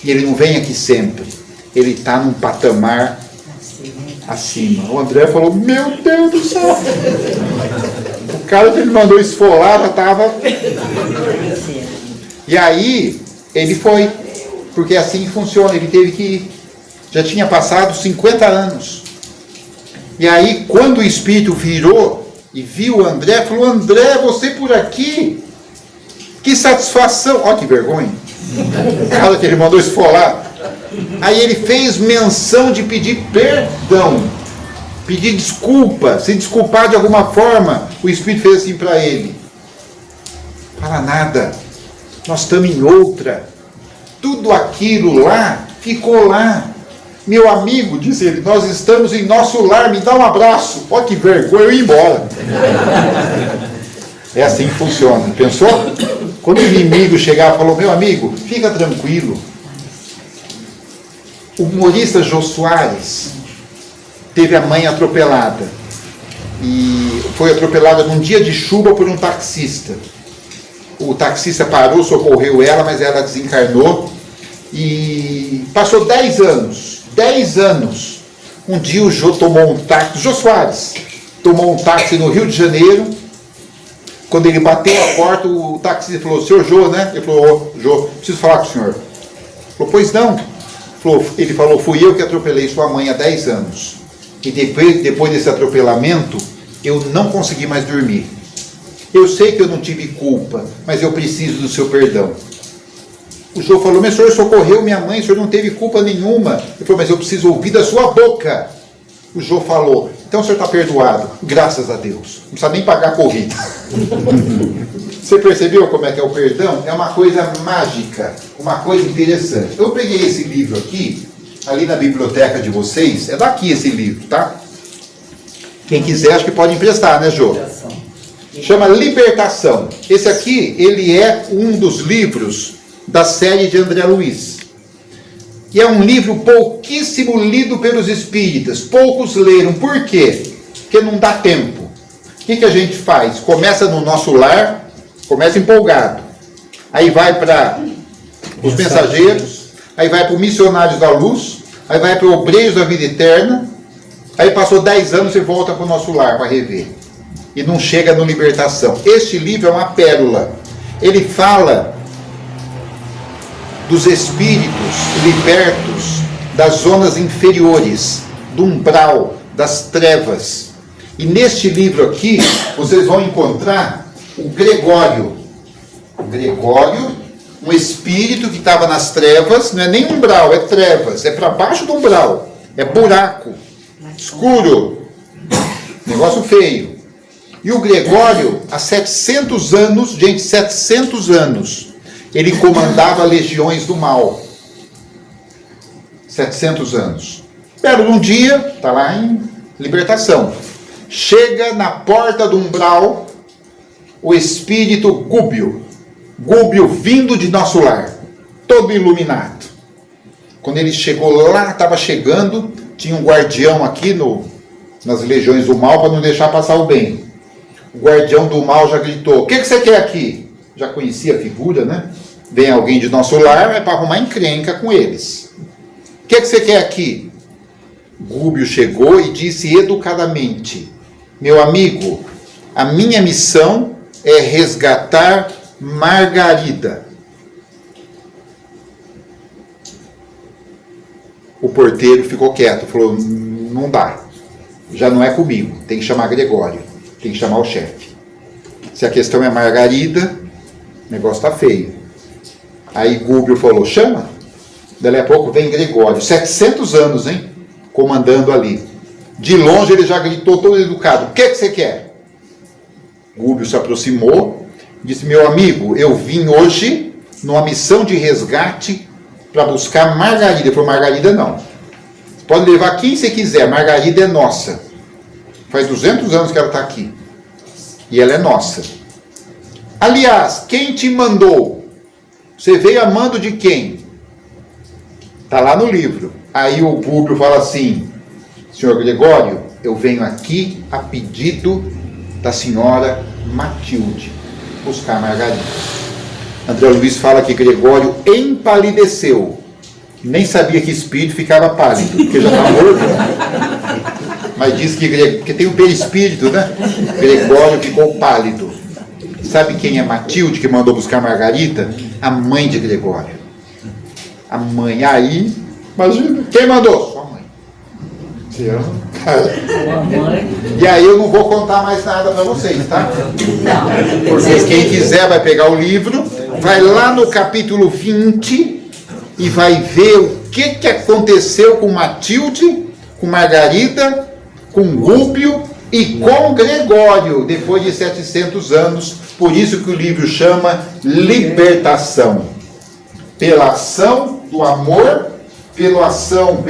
E ele não vem aqui sempre. Ele está num patamar acima. O André falou, meu Deus do céu. O cara que ele mandou esfolar já estava... E aí, ele foi. Porque assim funciona, ele teve que ir. Já tinha passado 50 anos. E aí, quando o espírito virou e viu o André, falou, André, você por aqui? Que satisfação! Olha que vergonha! O cara que ele mandou esfolar. Aí ele fez menção de pedir perdão, pedir desculpa, se desculpar de alguma forma. O Espírito fez assim para ele: fala nada, nós estamos em outra. Tudo aquilo lá ficou lá. Meu amigo, disse ele, nós estamos em Nosso Lar, me dá um abraço. Olha que vergonha, eu ia embora. É assim que funciona, pensou? Quando o inimigo chegava e falou, meu amigo, fica tranquilo. O humorista Jô Soares teve a mãe atropelada. E foi atropelada num dia de chuva por um taxista. O taxista parou, socorreu ela, mas ela desencarnou. E passou 10 anos. 10 anos. Um dia o Jô tomou um táxi, Jô Soares, tomou um táxi no Rio de Janeiro. Quando ele bateu a porta, o taxista falou, senhor Jô, né? Ele falou, Jô, preciso falar com o senhor. Ele falou, pois não. Ele falou, fui eu que atropelei sua mãe há 10 anos. E depois desse atropelamento, eu não consegui mais dormir. Eu sei que eu não tive culpa, mas eu preciso do seu perdão. O Jô falou, mas o senhor socorreu minha mãe, o senhor não teve culpa nenhuma. Ele falou, mas eu preciso ouvir da sua boca. O Jô falou, então o senhor está perdoado, graças a Deus. Não precisa nem pagar a corrida. Você percebeu como é que é o perdão? É uma coisa mágica, uma coisa interessante. Eu peguei esse livro aqui, ali na biblioteca de vocês, é daqui esse livro, tá? Quem quiser, acho que pode emprestar, né, Jô? Chama Libertação. Esse aqui, ele é um dos livros da série de André Luiz. E é um livro pouquíssimo lido pelos espíritas. Poucos leram. Por quê? Porque não dá tempo. O que a gente faz? Começa no nosso lar, começa empolgado. Aí vai para os mensageiros, aí vai para os missionários da luz, aí vai para obreiros da vida eterna, aí passou 10 anos e volta para o nosso lar para rever. E não chega no Libertação. Este livro é uma pérola. Ele fala dos espíritos libertos das zonas inferiores, do umbral, das trevas. E neste livro aqui, vocês vão encontrar o Gregório. O Gregório, um espírito que estava nas trevas, não é nem umbral, é trevas, é para baixo do umbral, é buraco, escuro, negócio feio. E o Gregório, há 700 anos, gente, 700 anos, ele comandava legiões do mal. 700 anos. Pero um dia, está lá em Libertação, chega na porta do umbral o espírito Gúbio. Gúbio vindo de nosso lar, todo iluminado. Quando ele chegou lá, estava chegando, tinha um guardião aqui nas legiões do mal para não deixar passar o bem. O guardião do mal já gritou: o que você quer aqui? Já conhecia a figura, né? Vem alguém de nosso lar, é para arrumar encrenca com eles. O que você quer aqui? Gúbio chegou e disse educadamente: meu amigo, a minha missão é resgatar Margarida. O porteiro ficou quieto, falou: não dá, já não é comigo, tem que chamar Gregório, tem que chamar o chefe. Se a questão é Margarida, o negócio está feio. Aí Gúbio falou: chama. Dali a pouco vem Gregório, 700 anos, hein, comandando ali. De longe ele já gritou todo educado: o que você quer? Gúbio se aproximou, disse: meu amigo, eu vim hoje numa missão de resgate para buscar Margarida. Ele falou: Margarida não, pode levar quem você quiser, Margarida é nossa. Faz 200 anos que ela está aqui e ela é nossa. Aliás, quem te mandou? Você veio a mando de quem? Está lá no livro. Aí o Gúbio fala assim: senhor Gregório, eu venho aqui a pedido da senhora Matilde buscar Margarida. André Luiz fala que Gregório empalideceu. Nem sabia que espírito ficava pálido, porque já está morto. Mas diz que tem o perispírito, né? Gregório ficou pálido. Sabe quem é Matilde que mandou buscar Margarida? A mãe de Gregório. A mãe. Aí, imagina, quem mandou? Sua mãe. E aí eu não vou contar mais nada para vocês, tá? Porque quem quiser vai pegar o livro, vai lá no capítulo 20 e vai ver o que aconteceu com Matilde, com Margarida, com Gúbio e com Gregório, depois de 700 anos. Por isso que o livro chama Libertação. Pela ação do amor, pela ação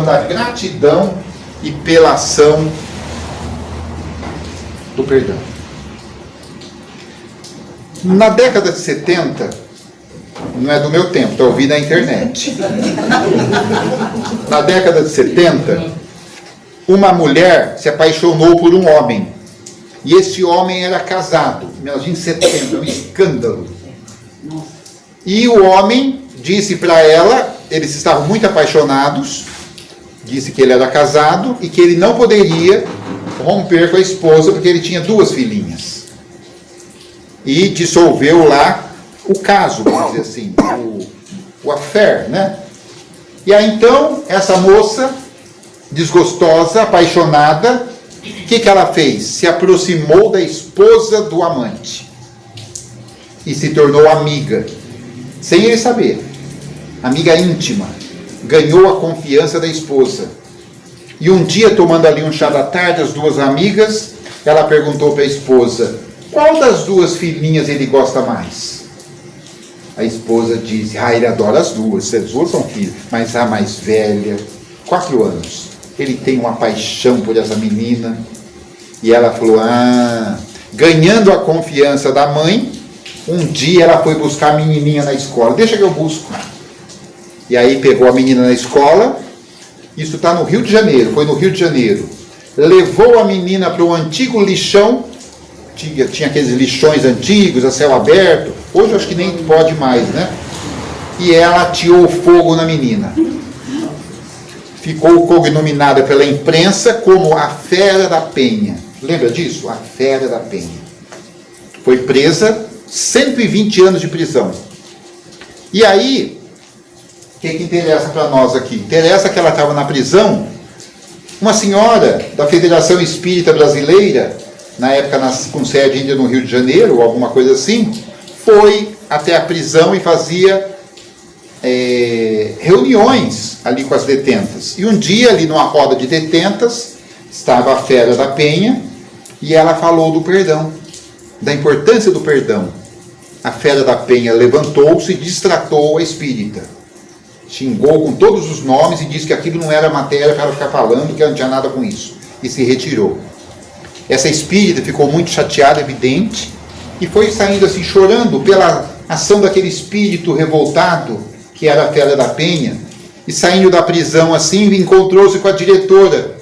da gratidão e pela ação do perdão. Na década de 70, não é do meu tempo, eu ouvi na internet. Na década de 70, uma mulher se apaixonou por um homem. E esse homem era casado. Em 1970, um escândalo. E o homem disse para ela, eles estavam muito apaixonados, disse que ele era casado e que ele não poderia romper com a esposa porque ele tinha 2 filhinhas. E dissolveu lá o caso, vamos dizer assim, o affair, né? E aí então, essa moça, desgostosa, apaixonada, o que ela fez? Se aproximou da esposa do amante e se tornou amiga, sem ele saber, amiga íntima, ganhou a confiança da esposa. E um dia, tomando ali um chá da tarde, as 2 amigas, ela perguntou para a esposa: qual das 2 filhinhas ele gosta mais? A esposa disse: ele adora as 2, as 2 são filhas, mas a mais velha, 4 anos, ele tem uma paixão por essa menina. E ela falou, ganhando a confiança da mãe, um dia ela foi buscar a menininha na escola. Deixa que eu busco. E aí pegou a menina na escola, isso está no Rio de Janeiro, foi no Rio de Janeiro. Levou a menina para o antigo lixão, tinha aqueles lixões antigos, a céu aberto, hoje eu acho que nem pode mais, né? E ela ateou fogo na menina. Ficou cognominada pela imprensa como a Fera da Penha. Lembra disso? A Fera da Penha. Foi presa, 120 anos de prisão. E aí, o que interessa para nós aqui? Interessa que ela estava na prisão, uma senhora da Federação Espírita Brasileira, na época com sede ainda no Rio de Janeiro, ou alguma coisa assim, foi até a prisão e fazia reuniões ali com as detentas. E um dia, ali numa roda de detentas, estava a Fera da Penha, e ela falou do perdão, da importância do perdão. A Fera da Penha levantou-se e destratou a espírita. Xingou com todos os nomes e disse que aquilo não era matéria para ficar falando, que ela não tinha nada com isso. E se retirou. Essa espírita ficou muito chateada, evidente, e foi saindo assim, chorando pela ação daquele espírito revoltado, que era a Fera da Penha, e saindo da prisão assim, encontrou-se com a diretora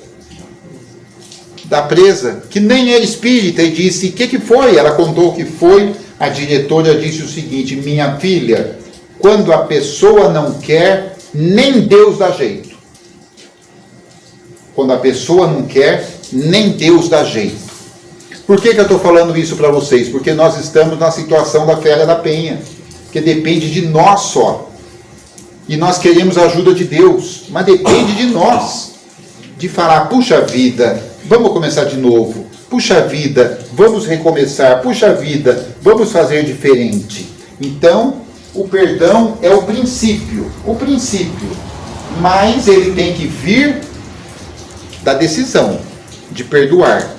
da presa, que nem era espírita, e disse, o que foi? Ela contou o que foi. A diretora disse o seguinte, minha filha, quando a pessoa não quer, nem Deus dá jeito. Quando a pessoa não quer, nem Deus dá jeito. Por que eu estou falando isso para vocês? Porque nós estamos na situação da Fera da Penha, que depende de nós só. E nós queremos a ajuda de Deus, mas depende de nós. De falar, puxa vida, vamos começar de novo. Puxa vida, vamos recomeçar. Puxa vida, vamos fazer diferente. Então, o perdão é o princípio. Mas ele tem que vir da decisão de perdoar.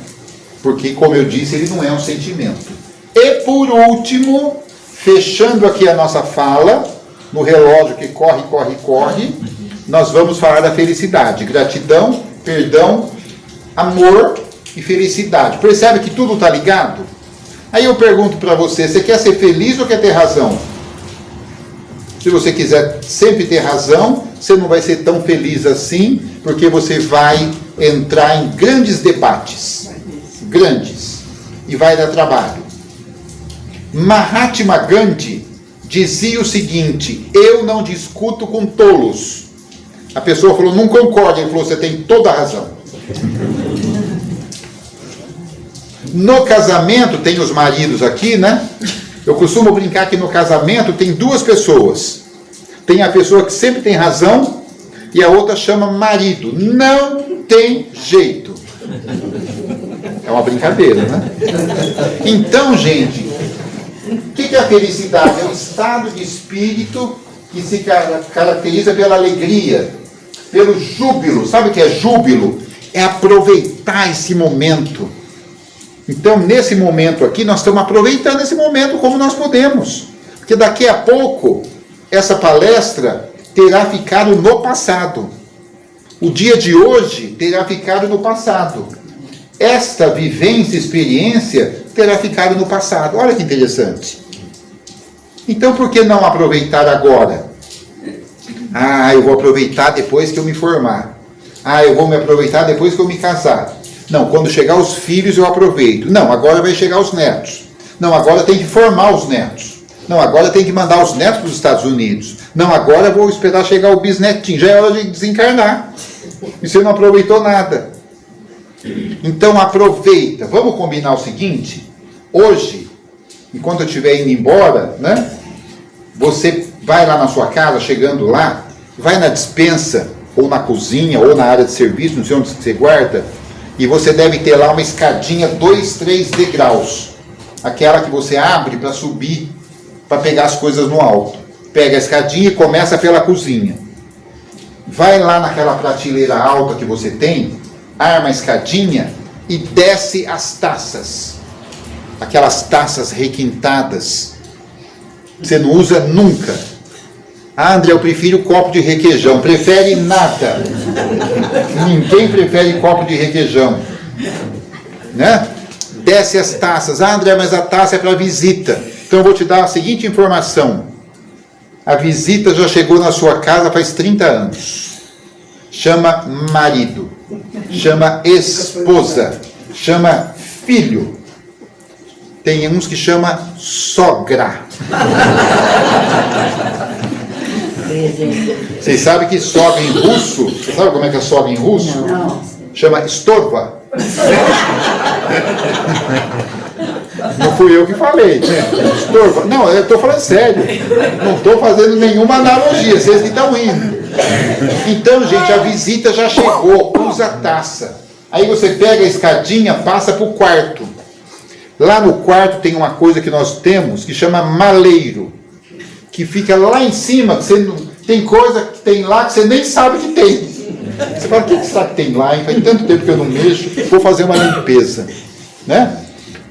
Porque, como eu disse, ele não é um sentimento. E por último, fechando aqui a nossa fala, no relógio que corre, nós vamos falar da felicidade. Gratidão, perdão, amor e felicidade. Percebe que tudo está ligado? Aí eu pergunto para você, você quer ser feliz ou quer ter razão? Se você quiser sempre ter razão, você não vai ser tão feliz assim, porque você vai entrar em grandes debates. Grandes. E vai dar trabalho. Mahatma Gandhi dizia o seguinte, eu não discuto com tolos. A pessoa falou, não concordo. Ele falou, você tem toda a razão. No casamento, tem os maridos aqui, né? Eu costumo brincar que no casamento tem duas pessoas. Tem a pessoa que sempre tem razão e a outra chama marido. Não tem jeito. É uma brincadeira, né? Então, gente, o que é a felicidade? É um estado de espírito que se caracteriza pela alegria, pelo júbilo. Sabe o que é júbilo? É aproveitar esse momento. Então, nesse momento aqui, nós estamos aproveitando esse momento como nós podemos. Porque daqui a pouco, essa palestra terá ficado no passado. O dia de hoje terá ficado no passado. Esta vivência, experiência, terá ficado no passado. Olha que interessante. Então, por que não aproveitar agora? Eu vou aproveitar depois que eu me formar. Eu vou me aproveitar depois que eu me casar. Não, quando chegar os filhos eu aproveito. Não, agora vai chegar os netos. Não, agora tem que formar os netos. Não, agora tem que mandar os netos para os Estados Unidos. Não, agora vou esperar chegar o bisnetinho. Já é hora de desencarnar. E você não aproveitou nada. Então aproveita. Vamos combinar o seguinte? Hoje, enquanto eu estiver indo embora, né? Você vai lá na sua casa, chegando lá, vai na despensa, ou na cozinha, ou na área de serviço, não sei onde você guarda, e você deve ter lá uma escadinha 2, 3 degraus. Aquela que você abre para subir, para pegar as coisas no alto. Pega a escadinha e começa pela cozinha. Vai lá naquela prateleira alta que você tem, arma a escadinha e desce as taças. Aquelas taças requintadas. Você não usa nunca. André, eu prefiro copo de requeijão. Prefere nada. Ninguém prefere copo de requeijão. né? Desce as taças. Ah, André, mas a taça é para visita. Então eu vou te dar a seguinte informação. A visita já chegou na sua casa faz 30 anos. Chama marido, chama esposa, chama filho. Tem uns que chama sogra. Vocês sabem que sogra em russo, sabe como é que é sogra em russo? Não. Chama estorva. Não fui eu que falei. Estorva. Não, eu estou falando sério. Não estou fazendo nenhuma analogia, vocês que estão rindo. Então, gente, a visita já chegou, usa a taça. Aí você pega a escadinha, passa para o quarto. Lá no quarto tem uma coisa que nós temos que chama maleiro, que fica lá em cima, que você não, tem coisa que tem lá que você nem sabe que tem. Você fala, o que será que tem lá? Faz tanto tempo que eu não mexo, vou fazer uma limpeza, né?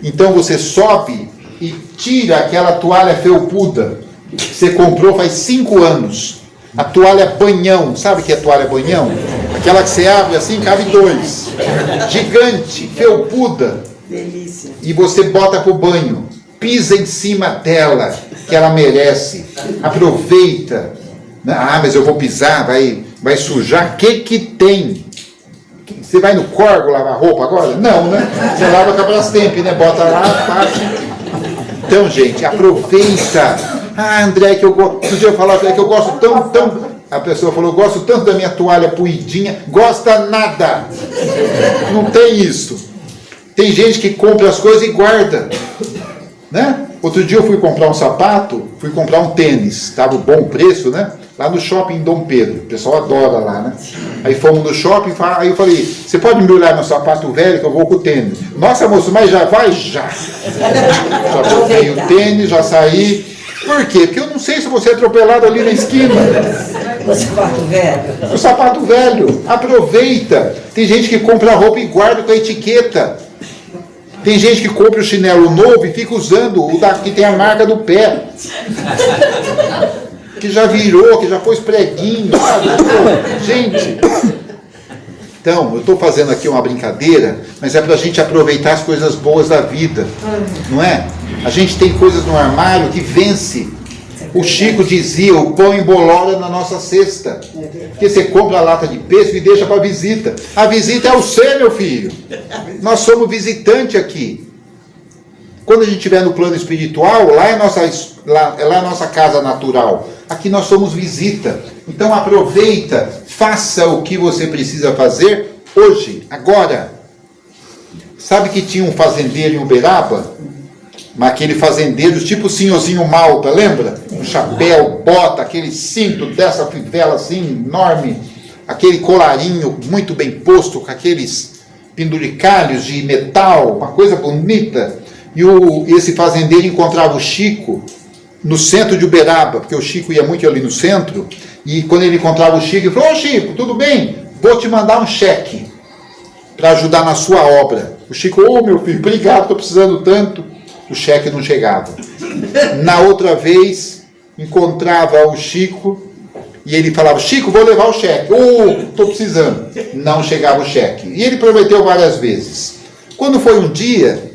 Então você sobe e tira aquela toalha felpuda que você comprou faz 5 anos. A toalha banhão, sabe o que é toalha banhão? Aquela que você abre assim, cabe 2. Gigante, felpuda. Delícia. E você bota para o banho. Pisa em cima dela, que ela merece. Aproveita. Ah, mas eu vou pisar, vai sujar. O que tem? Você vai no Corgo lavar roupa agora? Não, né? Você lava com a Brastemp, né? Bota lá, passa. Então, gente, aproveita. Ah, André, que eu gosto. Outro dia eu falava que eu gosto tão. A pessoa falou, eu gosto tanto da minha toalha puidinha. Gosta nada. Não tem isso. Tem gente que compra as coisas e guarda. Né? Outro dia eu fui comprar um sapato, fui comprar um tênis. Estava bom preço, né? Lá no shopping Dom Pedro. O pessoal adora lá, né? Aí fomos no shopping, aí eu falei, você pode me olhar meu sapato velho que eu vou com o tênis? Nossa, moço, mas já vai? Já. Já botei o tênis, já saí. Por quê? Porque eu não sei se você é atropelado ali na esquina. O sapato velho. O sapato velho. Aproveita. Tem gente que compra a roupa e guarda com a etiqueta. Tem gente que compra o chinelo novo e fica usando o que tem a marca do pé. Que já virou, que já pôs preguinho, sabe? Gente, então, eu estou fazendo aqui uma brincadeira, mas é para a gente aproveitar as coisas boas da vida, não é? A gente tem coisas no armário que vence. O Chico dizia, o pão embolora na nossa cesta. Porque você compra a lata de peixe e deixa para a visita. A visita é você, meu filho. Nós somos visitante aqui. Quando a gente estiver no plano espiritual, lá é a nossa casa natural. Aqui nós somos visita. Então aproveita, faça o que você precisa fazer hoje, agora. Sabe que tinha um fazendeiro em Uberaba? Mas aquele fazendeiro tipo o senhorzinho Malta, lembra? Um chapéu, bota, aquele cinto dessa fivela assim, enorme. Aquele colarinho muito bem posto, com aqueles penduricalhos de metal, uma coisa bonita. E esse fazendeiro encontrava o Chico no centro de Uberaba, porque o Chico ia muito ali no centro, e quando ele encontrava o Chico, ele falou, ô Chico, tudo bem? Vou te mandar um cheque para ajudar na sua obra. O Chico, ô meu filho, obrigado, estou precisando tanto. O cheque não chegava. Na outra vez, encontrava o Chico, e ele falava, Chico, vou levar o cheque. Estou precisando. Não chegava o cheque. E ele prometeu várias vezes. Quando foi um dia,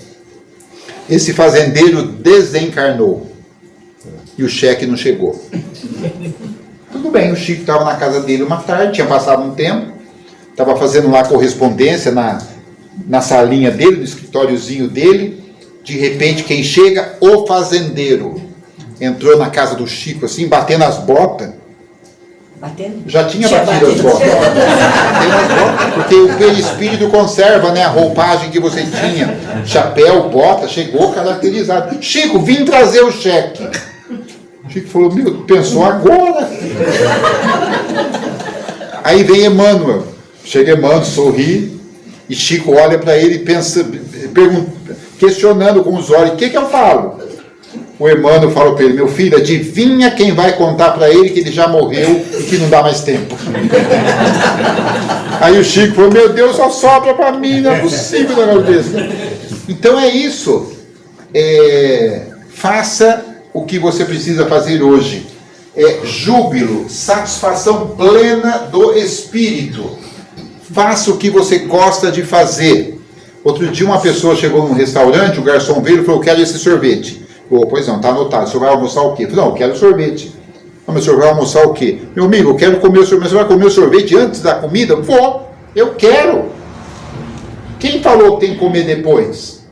esse fazendeiro desencarnou. E o cheque não chegou. Tudo bem, o Chico estava na casa dele uma tarde, tinha passado um tempo, estava fazendo lá correspondência na salinha dele, no escritóriozinho dele. De repente, quem chega? O fazendeiro. Entrou na casa do Chico, assim, batendo as botas. Batendo? Já tinha batido as botas. Batendo as botas, porque o perispírito conserva, né, a roupagem que você tinha. Chapéu, bota, chegou caracterizado. Chico, vim trazer o cheque. O Chico falou, pensou agora. Aí vem Emmanuel. Chega Emmanuel, sorri. E Chico olha para ele e pensa, questionando com os olhos, o que eu falo? O Emmanuel falou para ele, meu filho, adivinha quem vai contar para ele que ele já morreu e que não dá mais tempo. Aí o Chico falou, meu Deus, só sobra para mim, não é possível um negócio desse. Então é isso. Faça o que você precisa fazer hoje. Júbilo, satisfação plena do espírito. Faça o que você gosta de fazer. Outro dia uma pessoa chegou num restaurante, o garçom veio e falou, eu quero esse sorvete. Pois não, está anotado, o senhor vai almoçar o quê? Eu falei, não, eu quero sorvete. Não, mas o senhor vai almoçar o quê? Meu amigo, eu quero comer o sorvete. Mas você vai comer o sorvete antes da comida? Vou, eu quero. Quem falou que tem que comer depois?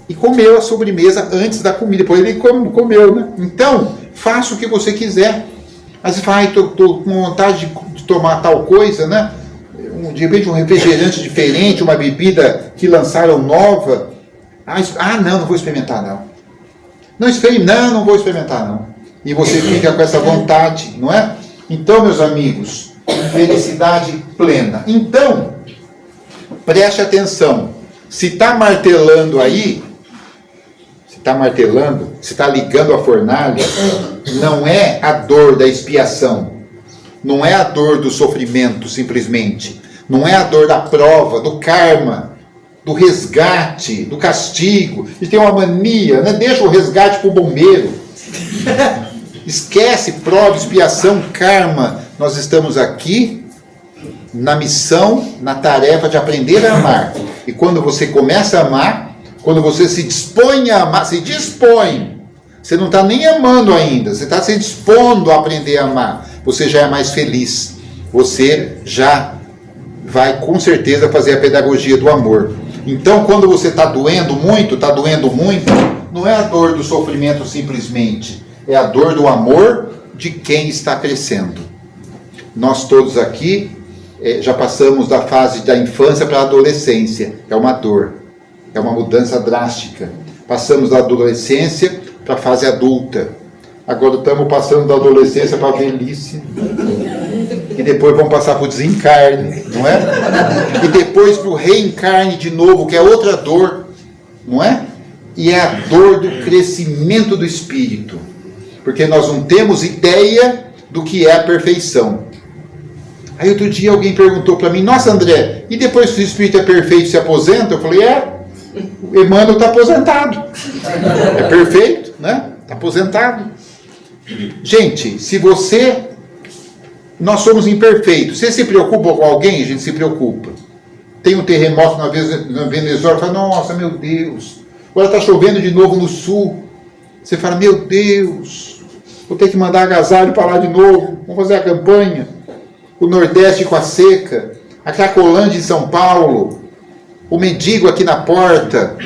E comeu a sobremesa antes da comida, depois ele comeu, né? Então, faça o que você quiser. Mas você fala, estou com vontade de tomar tal coisa, né? De repente um refrigerante diferente, uma bebida que lançaram nova. Não vou experimentar não. Não vou experimentar não. E você fica com essa vontade, não é? Então, meus amigos, felicidade plena. Então, preste atenção. Se está martelando aí, se está ligando a fornalha, não é a dor da expiação, não é a dor do sofrimento simplesmente, não é a dor da prova, do karma, do resgate, do castigo. E tem uma mania, né? Deixa o resgate para o bombeiro. Esquece prova, expiação, karma. Nós estamos aqui na missão, na tarefa de aprender a amar. E quando você começa a amar, quando você se dispõe a amar, você não está nem amando ainda, você está se dispondo a aprender a amar, você já é mais feliz, você já vai com certeza fazer a pedagogia do amor. Então, quando você está doendo muito, não é a dor do sofrimento simplesmente, é a dor do amor de quem está crescendo. Nós todos aqui já passamos da fase da infância para a adolescência, é uma dor, é uma mudança drástica. Passamos da adolescência para a fase adulta, agora estamos passando da adolescência para a velhice, e depois vamos passar para o desencarne, não é? E depois para o reencarne de novo, que é outra dor, não é? E é a dor do crescimento do espírito, porque nós não temos ideia do que é a perfeição. Aí outro dia alguém perguntou para mim, nossa André, e depois que o espírito é perfeito se aposenta? Eu falei, o Emmanuel está aposentado, é perfeito, né? Está aposentado. Gente, nós somos imperfeitos. Você se preocupa com alguém? A gente se preocupa. Tem um terremoto na Venezuela, fala, nossa, meu Deus, agora está chovendo de novo no sul. Você fala, meu Deus, vou ter que mandar agasalho para lá de novo, vamos fazer a campanha. O Nordeste com a seca, a Cracolândia em São Paulo, o mendigo aqui na porta.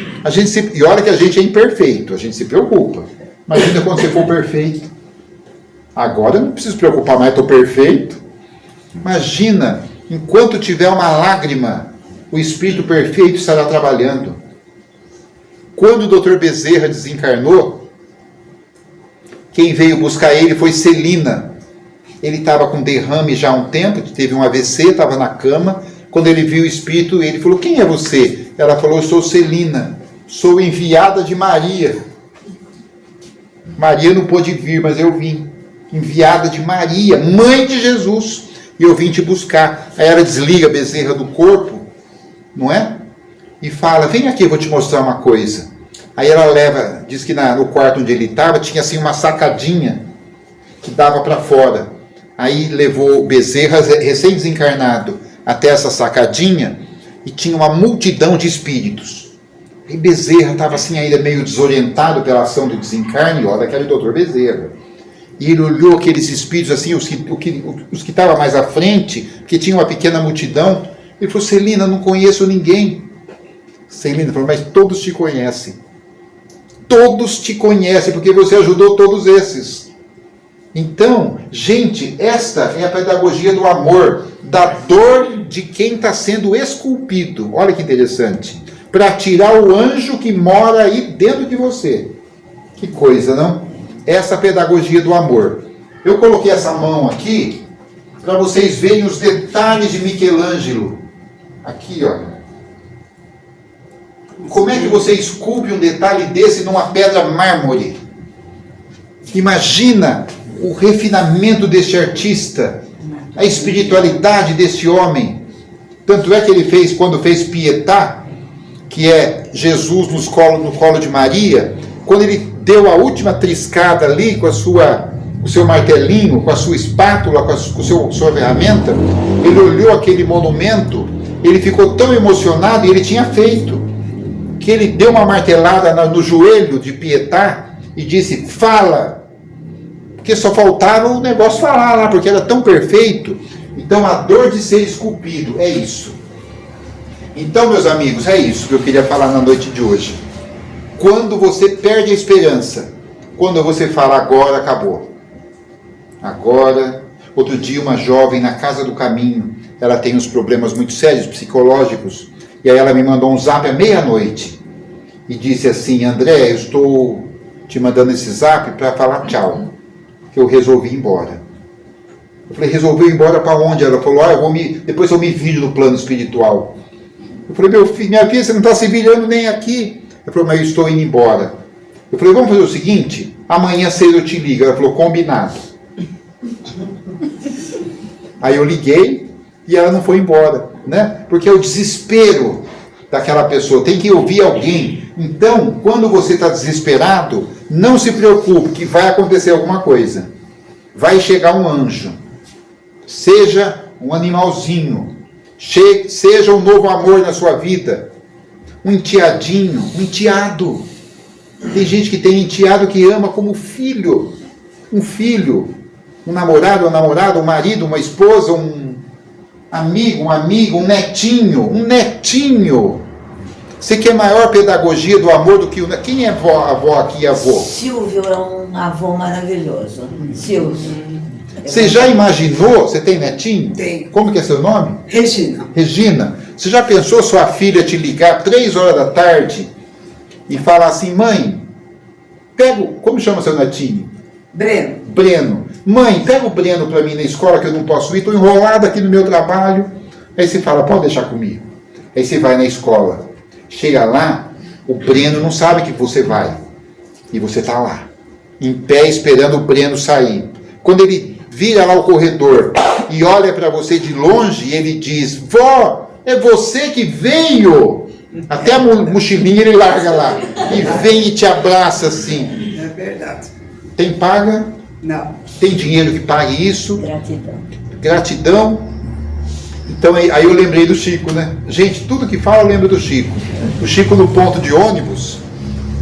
E olha que a gente é imperfeito, a gente se preocupa. Imagina quando você for perfeito. Agora eu não preciso preocupar mais, estou perfeito. Imagina, enquanto tiver uma lágrima, o Espírito perfeito estará trabalhando. Quando o Dr. Bezerra desencarnou, quem veio buscar ele foi Celina. Ele estava com derrame já há um tempo, teve um AVC, estava na cama. Quando ele viu o Espírito, ele falou, quem é você? Ela falou, eu sou Celina, sou enviada de Maria. Maria não pôde vir, mas eu vim. Enviada de Maria, mãe de Jesus, e eu vim te buscar. Aí ela desliga a Bezerra do corpo, não é? E fala, vem aqui, eu vou te mostrar uma coisa. Aí ela leva, diz que no quarto onde ele estava, tinha assim uma sacadinha que dava para fora. Aí levou Bezerra, recém-desencarnado, até essa sacadinha, e tinha uma multidão de espíritos. E Bezerra estava assim ainda meio desorientado pela ação do desencarne, olha aquele doutor Bezerra. E ele olhou aqueles espíritos assim, os que estavam mais à frente, que tinha uma pequena multidão. Ele falou, Celina, não conheço ninguém. Celina falou, mas todos te conhecem. Todos te conhecem, porque você ajudou todos esses. Então, gente, esta é a pedagogia do amor, da dor de quem está sendo esculpido. Olha que interessante. Para tirar o anjo que mora aí dentro de você. Que coisa, não? Essa pedagogia do amor. Eu coloquei essa mão aqui para vocês verem os detalhes de Michelangelo. Aqui, ó. Como é que você esculpe um detalhe desse numa pedra mármore? Imagina o refinamento deste artista, a espiritualidade desse homem. Tanto é que ele fez, quando fez Pietà, que é Jesus no colo de Maria, quando ele deu a última triscada ali com o seu martelinho, com a sua espátula, com a sua ferramenta, ele olhou aquele monumento Ele ficou tão emocionado, e ele tinha feito, que ele deu uma martelada no joelho de Pietá e disse, fala. Porque só faltava o negócio falar lá, porque era tão perfeito. Então a dor de ser esculpido é isso. Então, meus amigos, é isso que eu queria falar na noite de hoje. Quando você perde a esperança, quando você fala, agora acabou. Agora, outro dia uma jovem na Casa do Caminho, ela tem uns problemas muito sérios, psicológicos, e aí ela me mandou um zap à meia-noite, e disse assim, André, eu estou te mandando esse zap para falar tchau, que eu resolvi ir embora. Eu falei, resolveu ir embora para onde? Ela falou, depois eu me viro no plano espiritual. Eu falei, minha filha, você não está se virando nem aqui. Ela falou, mas eu estou indo embora. Eu falei, vamos fazer o seguinte, amanhã cedo eu te ligo. Ela falou, combinado. Aí eu liguei e ela não foi embora, né? Porque é o desespero daquela pessoa, tem que ouvir alguém. Então, quando você está desesperado, não se preocupe que vai acontecer alguma coisa. Vai chegar um anjo, seja um animalzinho, seja um novo amor na sua vida, um enteadinho, um enteado. Tem gente que tem enteado que ama como filho, um filho, um namorado, uma namorada, um marido, uma esposa, um amigo, um netinho. Você quer maior pedagogia do amor do que o... Quem é avó aqui, avô? Silvio é um avô maravilhoso. Silvio. Você já imaginou? Você tem netinho? Tenho. Como que é seu nome? Regina. Regina. Você já pensou sua filha te ligar 3 horas da tarde e falar assim, mãe, como chama seu netinho? Breno. Breno. Mãe, pega o Breno para mim na escola que eu não posso ir, estou enrolado aqui no meu trabalho. Aí você fala, pode deixar comigo. Aí você vai na escola. Chega lá, o Breno não sabe que você vai. E você está lá, em pé, esperando o Breno sair. Quando ele vira lá o corredor e olha para você de longe, e ele diz, vó, é você que veio. Até a mochilinha ele larga lá. E vem e te abraça assim. É verdade. Tem paga? Não. Tem dinheiro que pague isso? Gratidão. Gratidão. Então aí eu lembrei do Chico, né? Gente, tudo que fala eu lembro do Chico. O Chico no ponto de ônibus,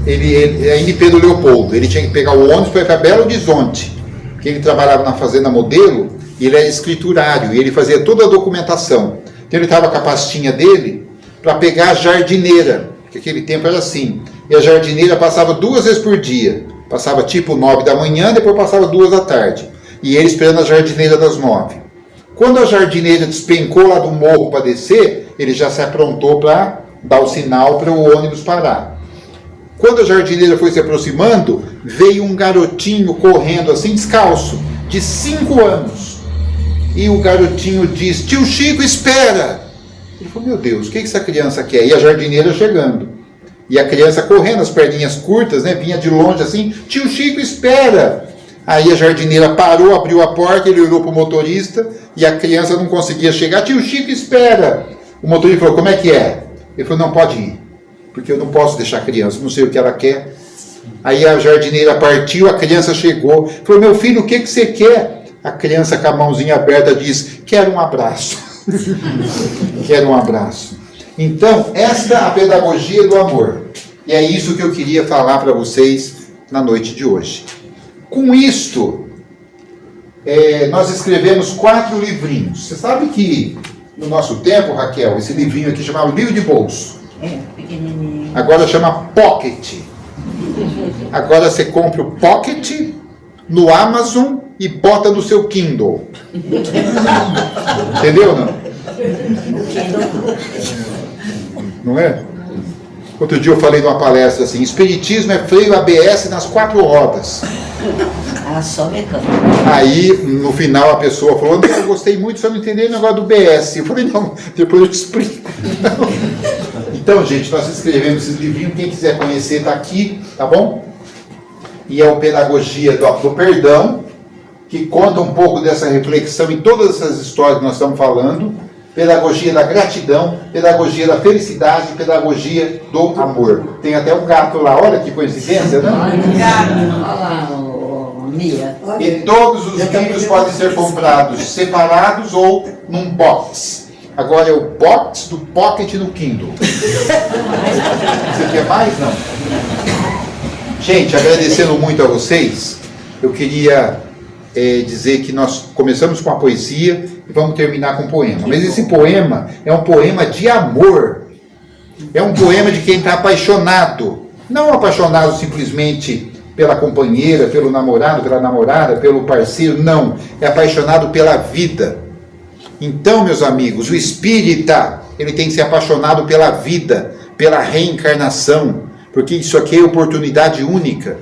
ele é em Pedro Leopoldo, ele tinha que pegar o ônibus para ir para Belo Horizonte, porque ele trabalhava na fazenda Modelo, e ele era escriturário, e ele fazia toda a documentação. Então ele estava com a pastinha dele para pegar a jardineira, porque aquele tempo era assim, e a jardineira passava 2 vezes por dia, passava tipo 9 da manhã, depois passava 2 da tarde, e ele esperando a jardineira das 9. Quando a jardineira despencou lá do morro para descer, ele já se aprontou para dar o sinal para o ônibus parar. Quando a jardineira foi se aproximando, veio um garotinho correndo assim, descalço, de 5 anos. E o garotinho diz, tio Chico, espera! Ele falou, meu Deus, o que essa criança quer? E a jardineira chegando. E a criança correndo, as perninhas curtas, né, vinha de longe assim, tio Chico, espera! Aí a jardineira parou, abriu a porta, ele olhou para o motorista e a criança não conseguia chegar. Tio Chico, espera! O motorista falou, como é que é? Ele falou, não pode ir, porque eu não posso deixar a criança, não sei o que ela quer. Aí a jardineira partiu, a criança chegou, falou, meu filho, o que você quer? A criança com a mãozinha aberta diz, quero um abraço. Quero um abraço. Então, esta é a pedagogia do amor. E é isso que eu queria falar para vocês na noite de hoje. Com isto, nós escrevemos 4 livrinhos. Você sabe que no nosso tempo, Raquel, esse livrinho aqui chamava livro de bolso. Pequenininho. Agora chama Pocket. Agora você compra o Pocket no Amazon e bota no seu Kindle. Entendeu, não? Não é? Outro dia eu falei numa palestra assim, espiritismo é freio ABS nas 4 rodas. Ah, só mecânico. Aí, no final, a pessoa falou, não, eu gostei muito, só não entendi o negócio do BS. Eu falei, não, depois eu te explico. Então, gente, nós escrevemos esse livrinho, quem quiser conhecer está aqui, tá bom? E é o Pedagogia do Perdão, que conta um pouco dessa reflexão em todas essas histórias que nós estamos falando. Pedagogia da gratidão, pedagogia da felicidade, pedagogia do amor. Tem até um gato lá, olha que coincidência, né? Olha lá, Mia. E todos os livros podem ser comprados separados ou num box. Agora é o box do Pocket no Kindle. Você quer mais? Não. Gente, agradecendo muito a vocês, eu queria dizer que nós começamos com a poesia e vamos terminar com um poema. Mas esse poema é um poema de amor. É um poema de quem está apaixonado. Não apaixonado simplesmente pela companheira, pelo namorado, pela namorada, pelo parceiro. Não. É apaixonado pela vida. Então, meus amigos, o espírita, ele tem que ser apaixonado pela vida, pela reencarnação. Porque isso aqui é oportunidade única.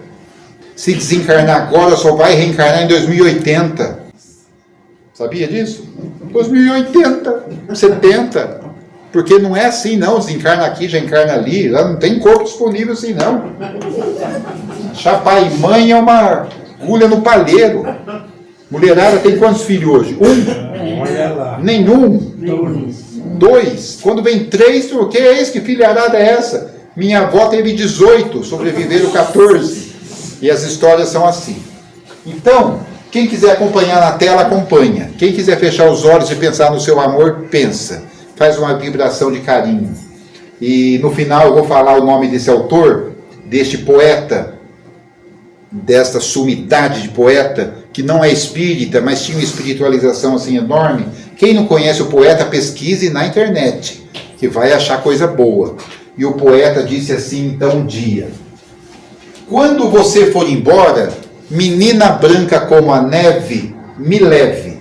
Se desencarnar agora, só vai reencarnar em 2080. Sabia disso? 2080, 70. Porque não é assim, não. Desencarna aqui, já encarna ali. Lá não tem corpo disponível assim, não. Achar pai e mãe é uma agulha no palheiro. Mulherada tem quantos filhos hoje? Olha lá. Nenhum. Dois. Quando vem três, o que é isso? Que filharada é essa? Minha avó teve 18, sobreviveram 14. E as histórias são assim. Então, quem quiser acompanhar na tela, acompanha. Quem quiser fechar os olhos e pensar no seu amor, pensa. Faz uma vibração de carinho. E no final eu vou falar o nome desse autor, deste poeta, desta sumidade de poeta, que não é espírita, mas tinha uma espiritualização assim enorme. Quem não conhece o poeta, pesquise na internet, que vai achar coisa boa. E o poeta disse assim, então, um dia: quando você for embora, menina branca como a neve, me leve.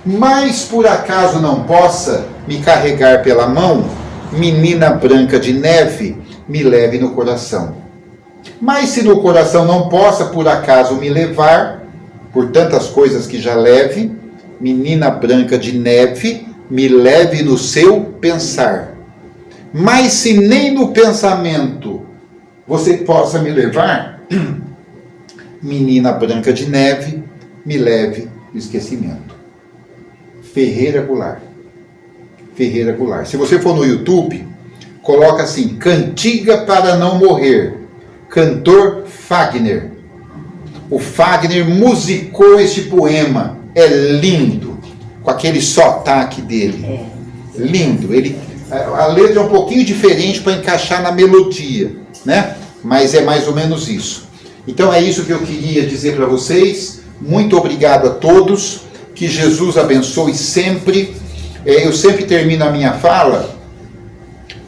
Mas por acaso não possa me carregar pela mão, menina branca de neve, me leve no coração. Mas se no coração não possa por acaso me levar, por tantas coisas que já leve, menina branca de neve, me leve no seu pensar. Mas se nem no pensamento você possa me levar, menina branca de neve, me leve no esquecimento. Ferreira Goulart. Ferreira Goulart. Se você for no YouTube, coloca assim, Cantiga para não morrer, cantor Fagner. O Fagner musicou este poema. É lindo, com aquele sotaque dele. Lindo. A letra é um pouquinho diferente para encaixar na melodia, né? Mas é mais ou menos isso. Então é isso que eu queria dizer para vocês. Muito obrigado a todos. Que Jesus abençoe sempre. Eu sempre termino a minha fala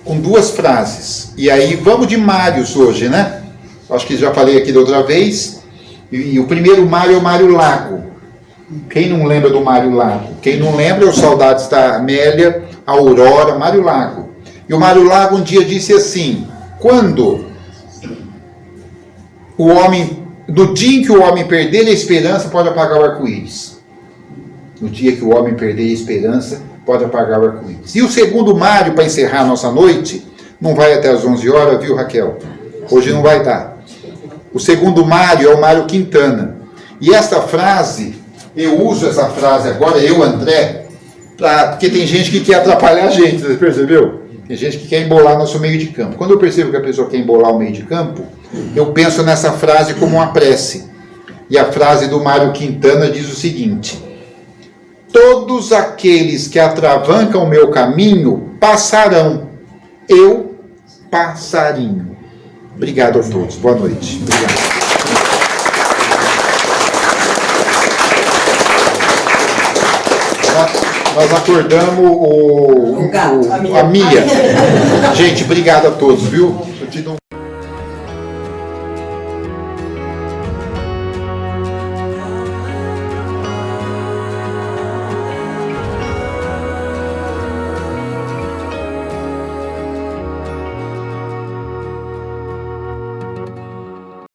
com duas frases. E aí vamos de Mários hoje, né? Acho que já falei aqui da outra vez. E o primeiro Mário é o Mário Lago. Quem não lembra do Mário Lago? Quem não lembra é os Saudades da Amélia, Aurora, Mário Lago. E o Mário Lago um dia disse assim: quando o homem, no dia em que o homem perder a esperança, pode apagar o arco-íris. No dia que o homem perder a esperança, pode apagar o arco-íris. E o segundo Mário, para encerrar a nossa noite, não vai até às 11 horas, viu, Raquel? Hoje não vai dar. O segundo Mário é o Mário Quintana. E esta frase, eu uso essa frase agora, eu, André, porque tem gente que quer atrapalhar a gente, você percebeu? Tem gente que quer embolar nosso meio de campo. Quando eu percebo que a pessoa quer embolar o meio de campo, eu penso nessa frase como uma prece. E a frase do Mário Quintana diz o seguinte: todos aqueles que atravancam o meu caminho passarão, eu passarinho. Obrigado a todos. Boa noite. Obrigado. Nós acordamos O gato, a Mia. Gente, obrigado a todos, viu?